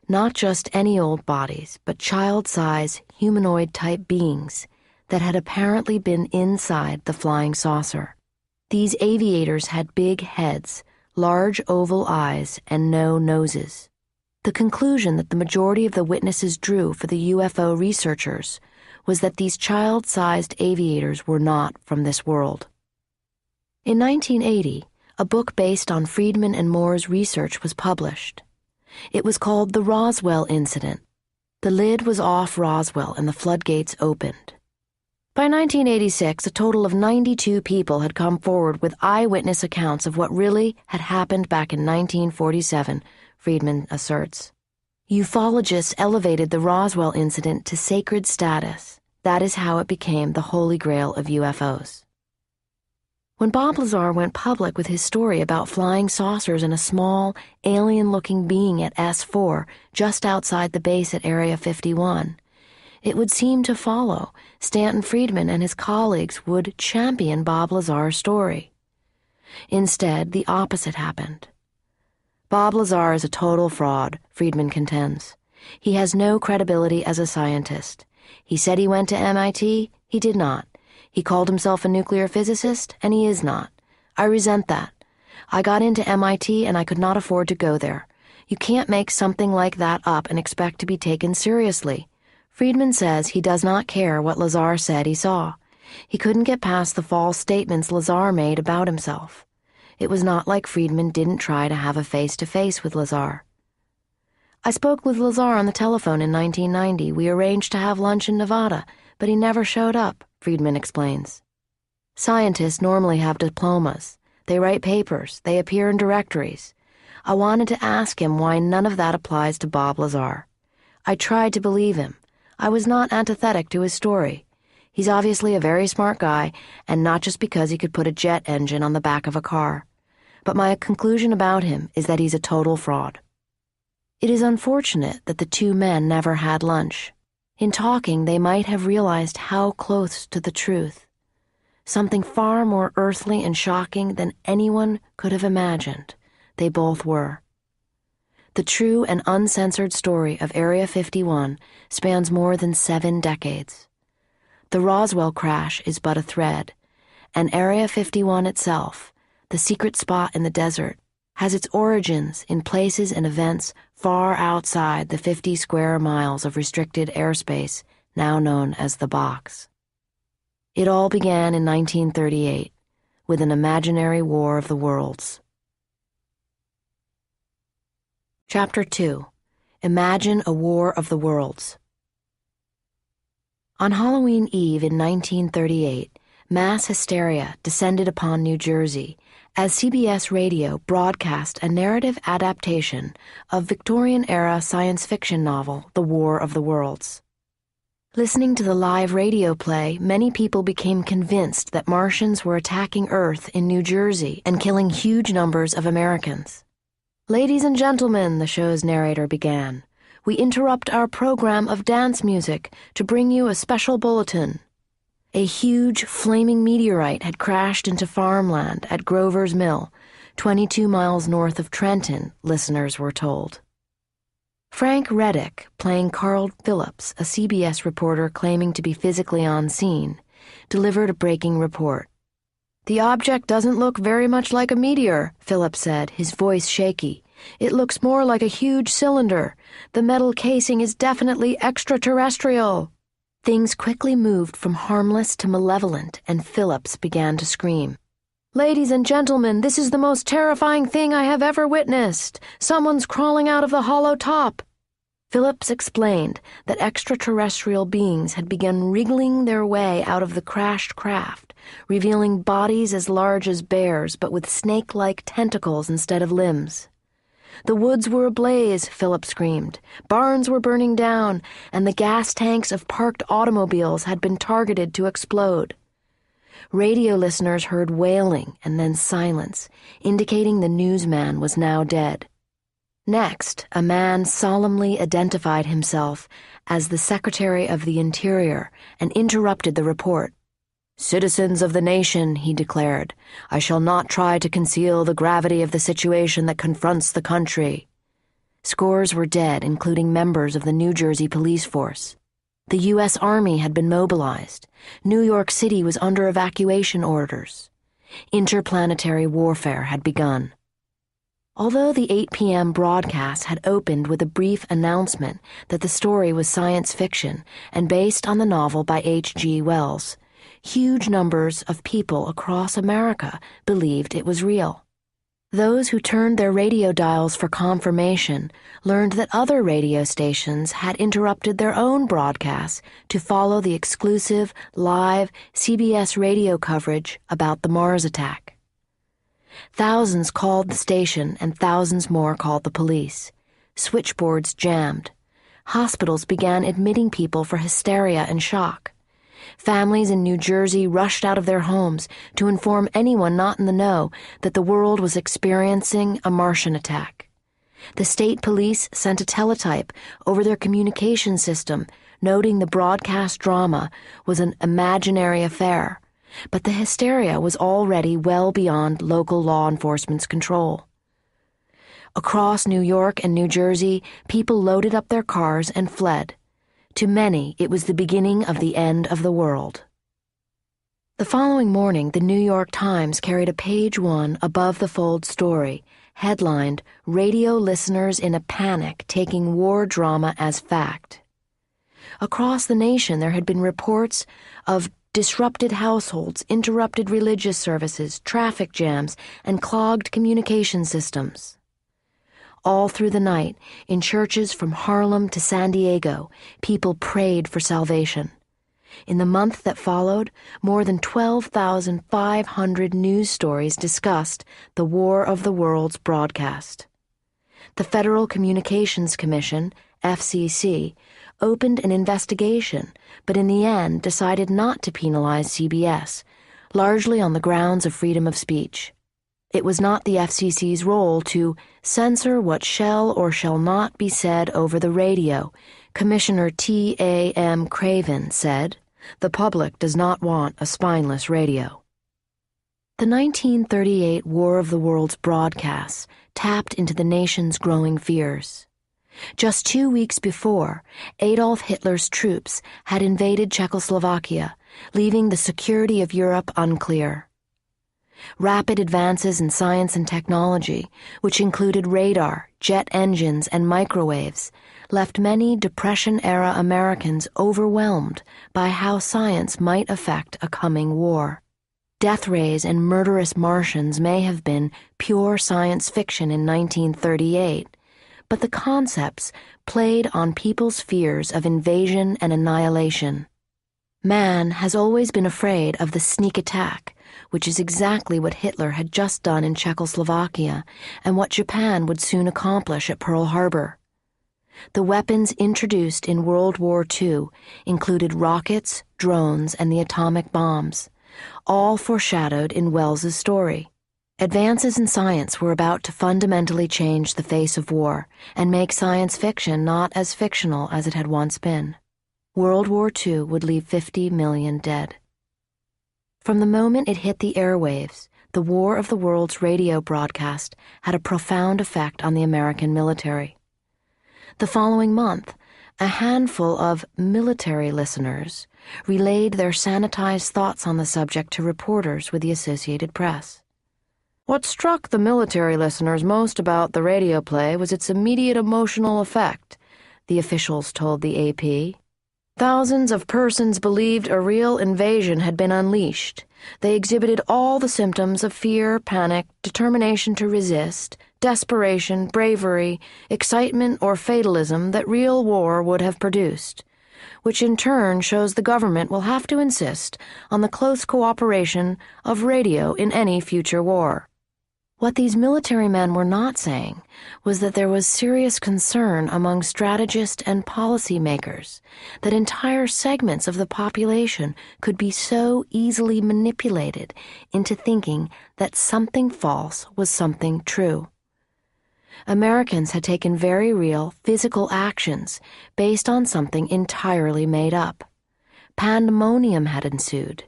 Not just any old bodies, but child-size, humanoid-type beings that had apparently been inside the flying saucer. These aviators had big heads, large oval eyes, and no noses. The conclusion that the majority of the witnesses drew for the UFO researchers was that these child-sized aviators were not from this world. In 1980, a book based on Friedman and Moore's research was published. It was called The Roswell Incident. The lid was off Roswell and the floodgates opened. By 1986, a total of 92 people had come forward with eyewitness accounts of what really had happened back in 1947, Friedman asserts. Ufologists elevated the Roswell incident to sacred status. That is how it became the holy grail of UFOs. When Bob Lazar went public with his story about flying saucers and a small, alien-looking being at S4 just outside the base at Area 51, it would seem to follow Stanton Friedman and his colleagues would champion Bob Lazar's story. Instead, the opposite happened. Bob Lazar is a total fraud, Friedman contends. He has no credibility as a scientist. He said he went to MIT. He did not. He called himself a nuclear physicist, and he is not. I resent that. I got into MIT, and I could not afford to go there. You can't make something like that up and expect to be taken seriously. Friedman says he does not care what Lazar said he saw. He couldn't get past the false statements Lazar made about himself. It was not like Friedman didn't try to have a face-to-face with Lazar. I spoke with Lazar on the telephone in 1990. We arranged to have lunch in Nevada, but he never showed up, Friedman explains. Scientists normally have diplomas. They write papers. They appear in directories. I wanted to ask him why none of that applies to Bob Lazar. I tried to believe him. I was not antithetic to his story. He's obviously a very smart guy, and not just because he could put a jet engine on the back of a car. But my conclusion about him is that he's a total fraud. It is unfortunate that the two men never had lunch. In talking, they might have realized how close to the truth, something far more earthly and shocking than anyone could have imagined, they both were. The true and uncensored story of Area 51 spans more than 7 decades. The Roswell crash is but a thread, and Area 51 itself, the secret spot in the desert, has its origins in places and events far outside the 50 square miles of restricted airspace now known as the Box. It all began in 1938 with an imaginary war of the worlds. Chapter 2. Imagine a War of the Worlds. On Halloween Eve in 1938, mass hysteria descended upon New Jersey as CBS Radio broadcast a narrative adaptation of Victorian-era science fiction novel The War of the Worlds. Listening to the live radio play, many people became convinced that Martians were attacking Earth in New Jersey and killing huge numbers of Americans. "Ladies and gentlemen," the show's narrator began, "we interrupt our program of dance music to bring you a special bulletin." A huge, flaming meteorite had crashed into farmland at Grover's Mill, 22 miles north of Trenton, listeners were told. Frank Reddick, playing Carl Phillips, a CBS reporter claiming to be physically on scene, delivered a breaking report. "The object doesn't look very much like a meteor," Phillips said, his voice shaky. "It looks more like a huge cylinder. The metal casing is definitely extraterrestrial." Things quickly moved from harmless to malevolent, and Phillips began to scream. "Ladies and gentlemen, this is the most terrifying thing I have ever witnessed. Someone's crawling out of the hollow top." Phillips explained that extraterrestrial beings had begun wriggling their way out of the crashed craft, revealing bodies as large as bears but with snake-like tentacles instead of limbs. "The woods were ablaze," Phillips screamed. "Barns were burning down, and the gas tanks of parked automobiles had been targeted to explode." Radio listeners heard wailing and then silence, indicating the newsman was now dead. Next, a man solemnly identified himself as the Secretary of the Interior and interrupted the report. "Citizens of the nation," he declared, "I shall not try to conceal the gravity of the situation that confronts the country." Scores were dead, including members of the New Jersey police force. The U.S. Army had been mobilized. New York City was under evacuation orders. Interplanetary warfare had begun. Although the 8 p.m. broadcast had opened with a brief announcement that the story was science fiction and based on the novel by H.G. Wells, huge numbers of people across America believed it was real. Those who turned their radio dials for confirmation learned that other radio stations had interrupted their own broadcasts to follow the exclusive, live CBS radio coverage about the Mars attack. Thousands called the station and thousands more called the police. Switchboards jammed. Hospitals began admitting people for hysteria and shock. Families in New Jersey rushed out of their homes to inform anyone not in the know that the world was experiencing a Martian attack. The state police sent a teletype over their communication system, noting the broadcast drama was an imaginary affair, but the hysteria was already well beyond local law enforcement's control. Across New York and New Jersey, people loaded up their cars and fled. To many, it was the beginning of the end of the world. The following morning, the New York Times carried a page-one above-the-fold story, headlined, "Radio Listeners in a Panic Taking War Drama as Fact." Across the nation, there had been reports of disrupted households, interrupted religious services, traffic jams, and clogged communication systems. All through the night, in churches from Harlem to San Diego, people prayed for salvation. In the month that followed, more than 12,500 news stories discussed the War of the Worlds broadcast. The Federal Communications Commission, FCC, opened an investigation, but in the end decided not to penalize CBS, largely on the grounds of freedom of speech. It was not the FCC's role to censor what shall or shall not be said over the radio. Commissioner T.A.M. Craven said, "The public does not want a spineless radio." The 1938 War of the Worlds broadcasts tapped into the nation's growing fears. Just 2 weeks before, Adolf Hitler's troops had invaded Czechoslovakia, leaving the security of Europe unclear. Rapid advances in science and technology, which included radar, jet engines, and microwaves, left many Depression-era Americans overwhelmed by how science might affect a coming war. Death rays and murderous Martians may have been pure science fiction in 1938, but the concepts played on people's fears of invasion and annihilation. Man has always been afraid of the sneak attack, which is exactly what Hitler had just done in Czechoslovakia and what Japan would soon accomplish at Pearl Harbor. The weapons introduced in World War II included rockets, drones, and the atomic bombs, all foreshadowed in Wells's story. Advances in science were about to fundamentally change the face of war and make science fiction not as fictional as it had once been. World War II would leave 50 million dead. From the moment it hit the airwaves, the War of the Worlds radio broadcast had a profound effect on the American military. The following month, a handful of military listeners relayed their sanitized thoughts on the subject to reporters with the Associated Press. What struck the military listeners most about the radio play was its immediate emotional effect, the officials told the AP. Thousands of persons believed a real invasion had been unleashed. They exhibited all the symptoms of fear, panic, determination to resist, desperation, bravery, excitement, or fatalism that real war would have produced, which in turn shows the government will have to insist on the close cooperation of radio in any future war. What these military men were not saying was that there was serious concern among strategists and policymakers that entire segments of the population could be so easily manipulated into thinking that something false was something true. Americans had taken very real physical actions based on something entirely made up. Pandemonium had ensued.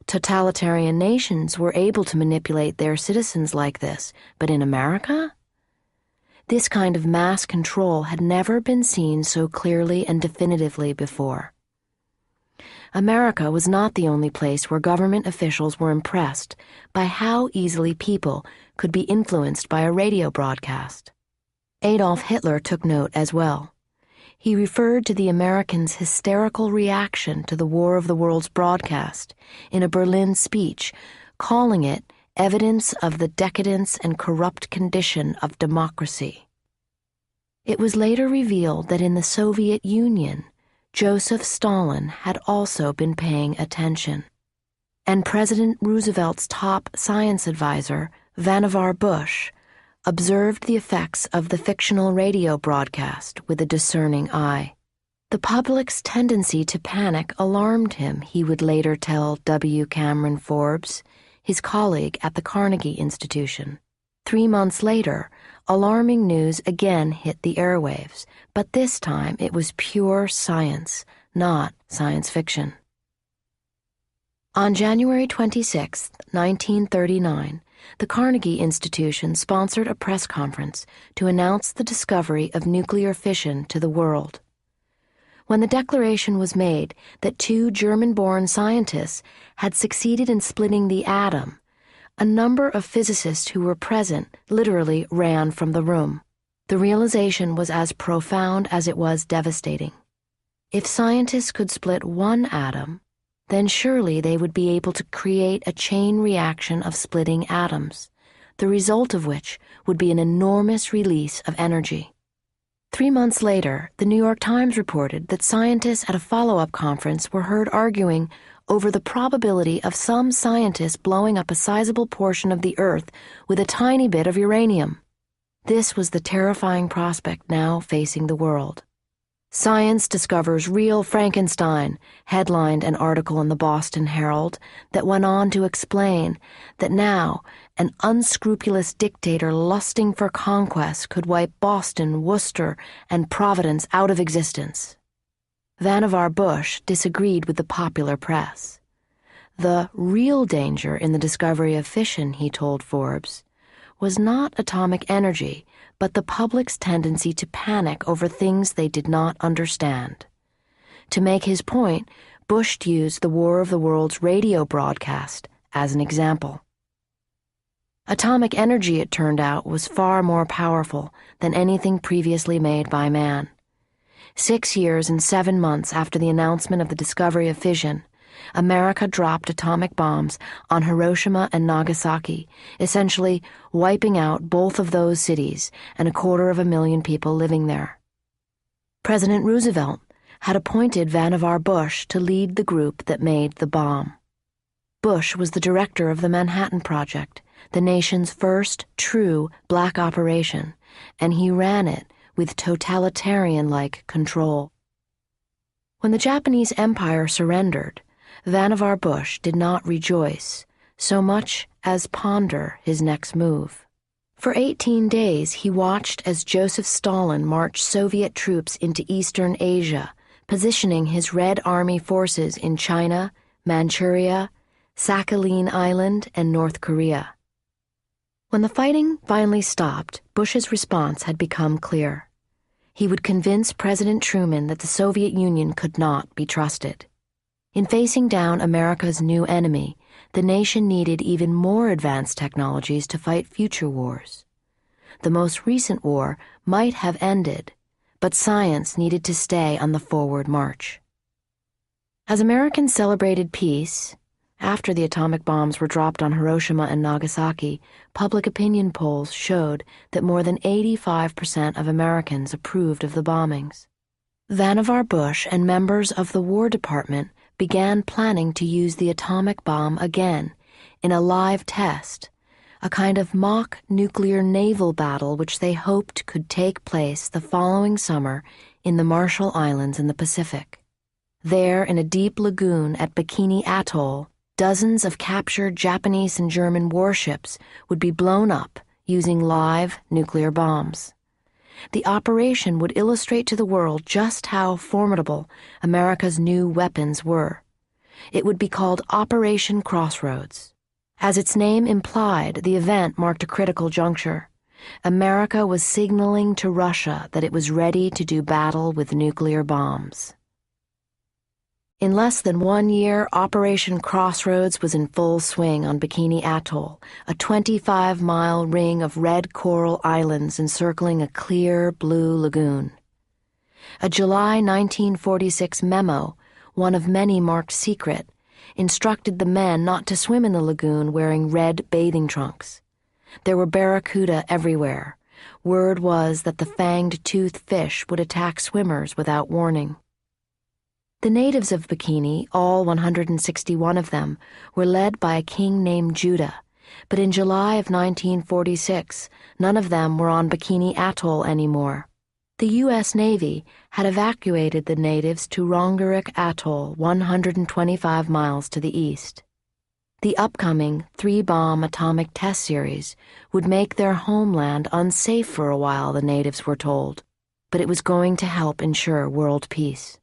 Totalitarian nations were able to manipulate their citizens like this, but in America? This kind of mass control had never been seen so clearly and definitively before. America was not the only place where government officials were impressed by how easily people could be influenced by a radio broadcast. Adolf Hitler took note as well. He referred to the Americans' hysterical reaction to the War of the Worlds broadcast in a Berlin speech, calling it evidence of the decadence and corrupt condition of democracy. It was later revealed that in the Soviet Union, Joseph Stalin had also been paying attention, and President Roosevelt's top science advisor, Vannevar Bush, observed the effects of the fictional radio broadcast with a discerning eye. The public's tendency to panic alarmed him, he would later tell W. Cameron Forbes, his colleague at the Carnegie Institution. 3 months later, alarming news again hit the airwaves, but this time it was pure science, not science fiction. On January 26, 1939, the Carnegie Institution sponsored a press conference to announce the discovery of nuclear fission to the world. When the declaration was made that 2 German-born scientists had succeeded in splitting the atom, a number of physicists who were present literally ran from the room. The realization was as profound as it was devastating. If scientists could split one atom, then surely they would be able to create a chain reaction of splitting atoms, the result of which would be an enormous release of energy. 3 months later, the New York Times reported that scientists at a follow-up conference were heard arguing over the probability of some scientists blowing up a sizable portion of the Earth with a tiny bit of uranium. This was the terrifying prospect now facing the world. Science discovers real Frankenstein, headlined an article in the Boston Herald that went on to explain that now an unscrupulous dictator lusting for conquest could wipe Boston, Worcester, and Providence out of existence. Vannevar Bush disagreed with the popular press. The real danger in the discovery of fission, he told Forbes, was not atomic energy, but the public's tendency to panic over things they did not understand. To make his point, Bush used the War of the Worlds radio broadcast as an example. Atomic energy, it turned out, was far more powerful than anything previously made by man. 6 years and 7 months after the announcement of the discovery of fission, America dropped atomic bombs on Hiroshima and Nagasaki, essentially wiping out both of those cities and 250,000 people living there. President Roosevelt had appointed Vannevar Bush to lead the group that made the bomb. Bush was the director of the Manhattan Project, the nation's first true black operation, and he ran it with totalitarian-like control. When the Japanese Empire surrendered, Vannevar Bush did not rejoice so much as ponder his next move. For 18 days, he watched as Joseph Stalin marched Soviet troops into Eastern Asia, positioning his Red Army forces in China, Manchuria, Sakhalin Island, and North Korea. When the fighting finally stopped, Bush's response had become clear. He would convince President Truman that the Soviet Union could not be trusted. In facing down America's new enemy, the nation needed even more advanced technologies to fight future wars. The most recent war might have ended, but science needed to stay on the forward march. As Americans celebrated peace, after the atomic bombs were dropped on Hiroshima and Nagasaki, public opinion polls showed that more than 85% of Americans approved of the bombings. Vannevar Bush and members of the War Department began planning to use the atomic bomb again in a live test, a kind of mock nuclear naval battle which they hoped could take place the following summer in the Marshall Islands in the Pacific. There, in a deep lagoon at Bikini Atoll, dozens of captured Japanese and German warships would be blown up using live nuclear bombs. The operation would illustrate to the world just how formidable America's new weapons were. It would be called Operation Crossroads. As its name implied, the event marked a critical juncture. America was signaling to Russia that it was ready to do battle with nuclear bombs. In less than 1 year, Operation Crossroads was in full swing on Bikini Atoll, a 25-mile ring of red coral islands encircling a clear blue lagoon. A July 1946 memo, one of many marked secret, instructed the men not to swim in the lagoon wearing red bathing trunks. There were barracuda everywhere. Word was that the fanged-toothed fish would attack swimmers without warning. The natives of Bikini, all 161 of them, were led by a king named Judah, but in July of 1946, none of them were on Bikini Atoll anymore. The U.S. Navy had evacuated the natives to Rongerik Atoll, 125 miles to the east. The upcoming 3-bomb atomic test series would make their homeland unsafe for a while, the natives were told, but it was going to help ensure world peace.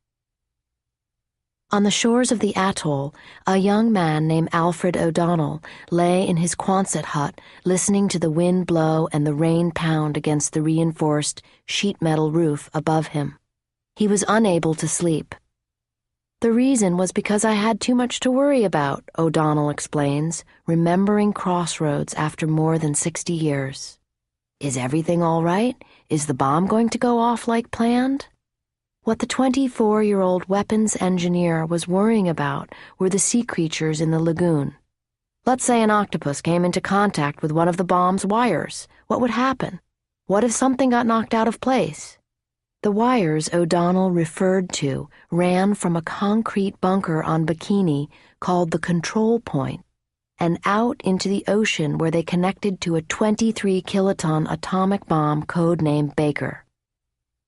On the shores of the atoll, a young man named Alfred O'Donnell lay in his Quonset hut listening to the wind blow and the rain pound against the reinforced sheet metal roof above him. He was unable to sleep. The reason was because I had too much to worry about, O'Donnell explains, remembering Crossroads after more than 60 years. Is everything all right? Is the bomb going to go off like planned? What the 24-year-old weapons engineer was worrying about were the sea creatures in the lagoon. Let's say an octopus came into contact with one of the bomb's wires. What would happen? What if something got knocked out of place? The wires O'Donnell referred to ran from a concrete bunker on Bikini called the Control Point and out into the ocean where they connected to a 23-kiloton atomic bomb codenamed Baker.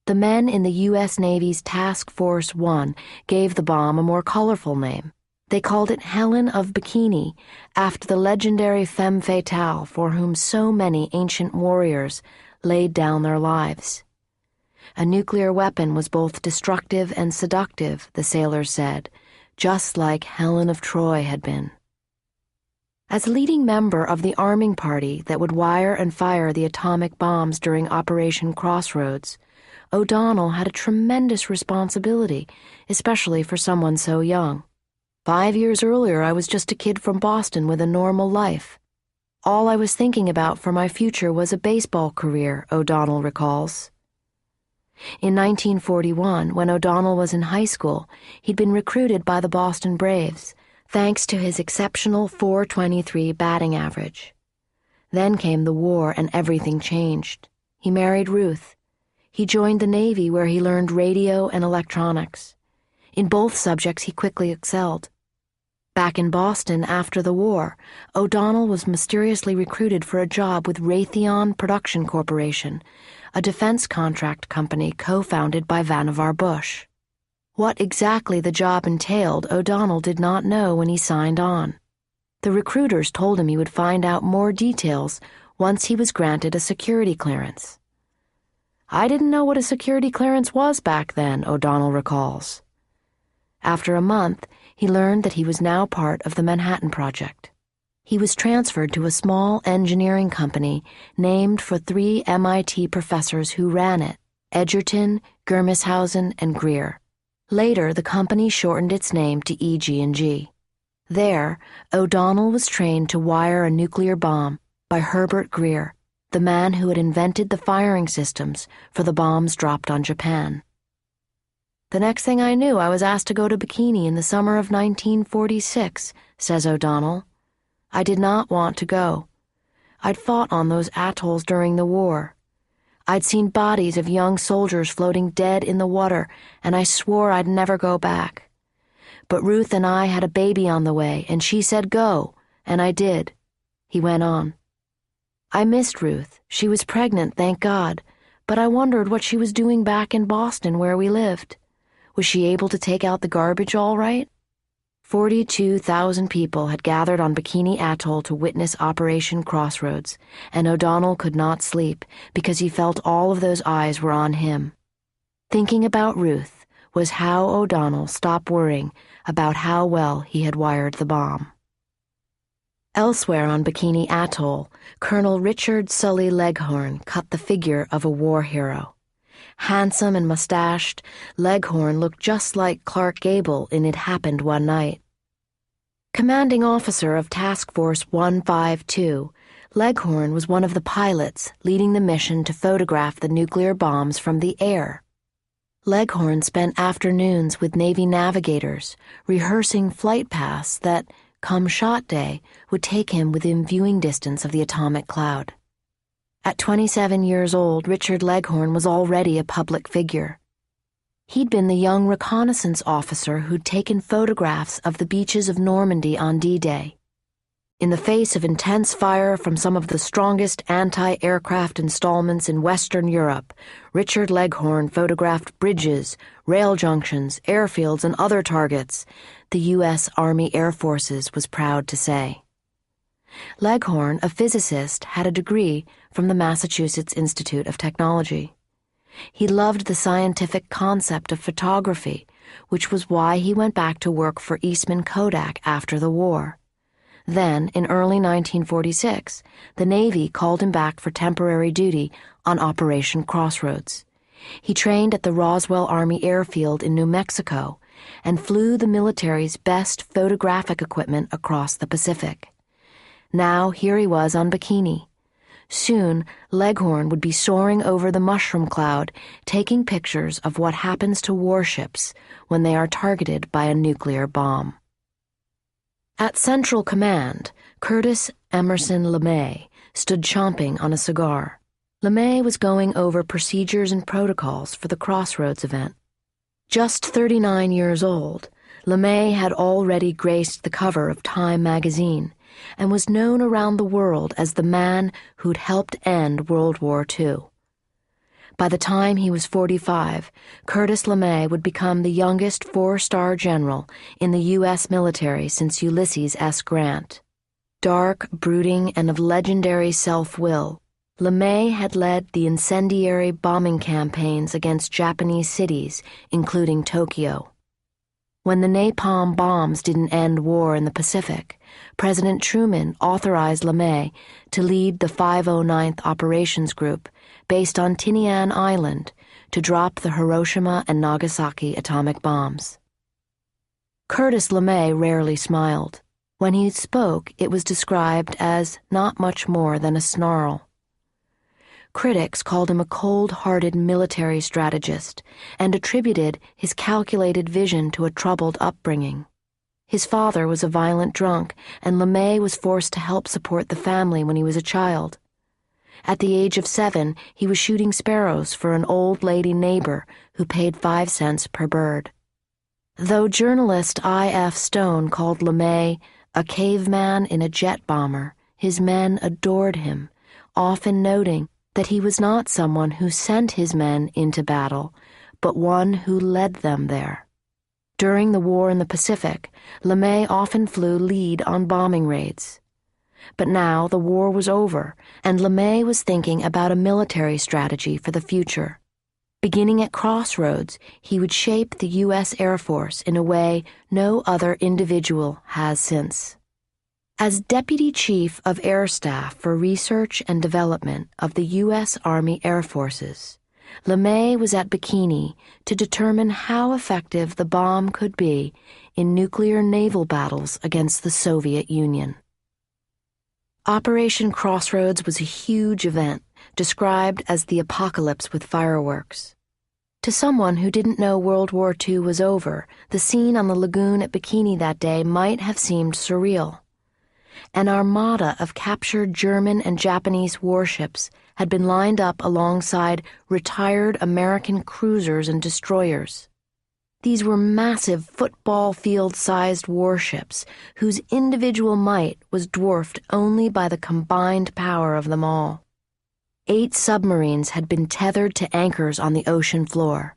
The men in the U.S. Navy's Task Force 1 gave the bomb a more colorful name. They called it Helen of Bikini, after the legendary femme fatale for whom so many ancient warriors laid down their lives. A nuclear weapon was both destructive and seductive, the sailors said, just like Helen of Troy had been. As leading member of the arming party that would wire and fire the atomic bombs during Operation Crossroads, O'Donnell had a tremendous responsibility, especially for someone so young. 5 years earlier, I was just a kid from Boston with a normal life. All I was thinking about for my future was a baseball career, O'Donnell recalls. In 1941, when O'Donnell was in high school, he'd been recruited by the Boston Braves, thanks to his exceptional .423 batting average. Then came the war and everything changed. He married Ruth. He joined the Navy where he learned radio and electronics. In both subjects he quickly excelled. Back in Boston after the war, O'Donnell was mysteriously recruited for a job with Raytheon Production Corporation, a defense contract company co-founded by Vannevar Bush. What exactly the job entailed, O'Donnell did not know when he signed on. The recruiters told him he would find out more details once he was granted a security clearance. I didn't know what a security clearance was back then, O'Donnell recalls. After a month, he learned that he was now part of the Manhattan Project. He was transferred to a small engineering company named for 3 MIT professors who ran it, Edgerton, Germeshausen, and Greer. Later, the company shortened its name to EG&G. There, O'Donnell was trained to wire a nuclear bomb by Herbert Greer, the man who had invented the firing systems for the bombs dropped on Japan. The next thing I knew, I was asked to go to Bikini in the summer of 1946, says O'Donnell. I did not want to go. I'd fought on those atolls during the war. I'd seen bodies of young soldiers floating dead in the water, and I swore I'd never go back. But Ruth and I had a baby on the way, and she said go, and I did. He went on. I missed Ruth. She was pregnant, thank God, but I wondered what she was doing back in Boston where we lived. Was she able to take out the garbage all right? 42,000 people had gathered on Bikini Atoll to witness Operation Crossroads, and O'Donnell could not sleep because he felt all of those eyes were on him. Thinking about Ruth was how O'Donnell stopped worrying about how well he had wired the bomb. Elsewhere on Bikini Atoll, Colonel Richard Sully Leghorn cut the figure of a war hero. Handsome and mustached, Leghorn looked just like Clark Gable in It Happened One Night. Commanding officer of Task Force 152, Leghorn was one of the pilots leading the mission to photograph the nuclear bombs from the air. Leghorn spent afternoons with Navy navigators, rehearsing flight paths that, come shot day, would take him within viewing distance of the atomic cloud. At 27 years old, Richard Leghorn was already a public figure. He'd been the young reconnaissance officer who'd taken photographs of the beaches of Normandy on D-Day. In the face of intense fire from some of the strongest anti-aircraft installments in Western Europe, Richard Leghorn photographed bridges, rail junctions, airfields, and other targets, the U.S. Army Air Forces was proud to say. Leghorn, a physicist, had a degree from the Massachusetts Institute of Technology. He loved the scientific concept of photography, which was why he went back to work for Eastman Kodak after the war. Then, in early 1946, the Navy called him back for temporary duty on Operation Crossroads. He trained at the Roswell Army Airfield in New Mexico and flew the military's best photographic equipment across the Pacific. Now here he was on Bikini. Soon, Leghorn would be soaring over the mushroom cloud, taking pictures of what happens to warships when they are targeted by a nuclear bomb. At Central Command, Curtis Emerson LeMay stood chomping on a cigar. LeMay was going over procedures and protocols for the Crossroads event. Just 39 years old, LeMay had already graced the cover of Time magazine and was known around the world as the man who'd helped end World War II. By the time he was 45, Curtis LeMay would become the youngest four-star general in the U.S. military since Ulysses S. Grant. Dark, brooding, and of legendary self-will, LeMay had led the incendiary bombing campaigns against Japanese cities, including Tokyo. When the napalm bombs didn't end war in the Pacific, President Truman authorized LeMay to lead the 509th Operations Group based on Tinian Island to drop the Hiroshima and Nagasaki atomic bombs. Curtis LeMay rarely smiled. When he spoke, it was described as not much more than a snarl. Critics called him a cold-hearted military strategist and attributed his calculated vision to a troubled upbringing. His father was a violent drunk, and LeMay was forced to help support the family when he was a child. At the age of 7, he was shooting sparrows for an old lady neighbor who paid 5 cents per bird. Though journalist I.F. Stone called LeMay a caveman in a jet bomber, his men adored him, often noting that he was not someone who sent his men into battle, but one who led them there. During the war in the Pacific, LeMay often flew lead on bombing raids. But now the war was over, and LeMay was thinking about a military strategy for the future. Beginning at Crossroads, he would shape the U.S. Air Force in a way no other individual has since. As Deputy Chief of Air Staff for Research and Development of the U.S. Army Air Forces, LeMay was at Bikini to determine how effective the bomb could be in nuclear naval battles against the Soviet Union. Operation Crossroads was a huge event, described as the apocalypse with fireworks. To someone who didn't know World War II was over, the scene on the lagoon at Bikini that day might have seemed surreal. An armada of captured German and Japanese warships had been lined up alongside retired American cruisers and destroyers. These were massive football field-sized warships whose individual might was dwarfed only by the combined power of them all. 8 submarines had been tethered to anchors on the ocean floor.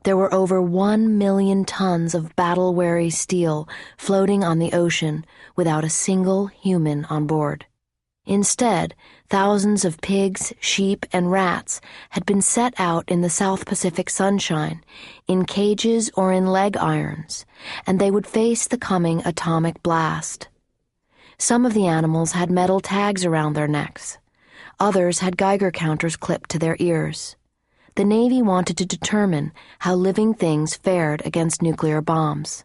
There were over 1 million tons of battle-weary steel floating on the ocean without a single human on board. Instead, thousands of pigs, sheep, and rats had been set out in the South Pacific sunshine, in cages or in leg irons, and they would face the coming atomic blast. Some of the animals had metal tags around their necks. Others had Geiger counters clipped to their ears. The Navy wanted to determine how living things fared against nuclear bombs.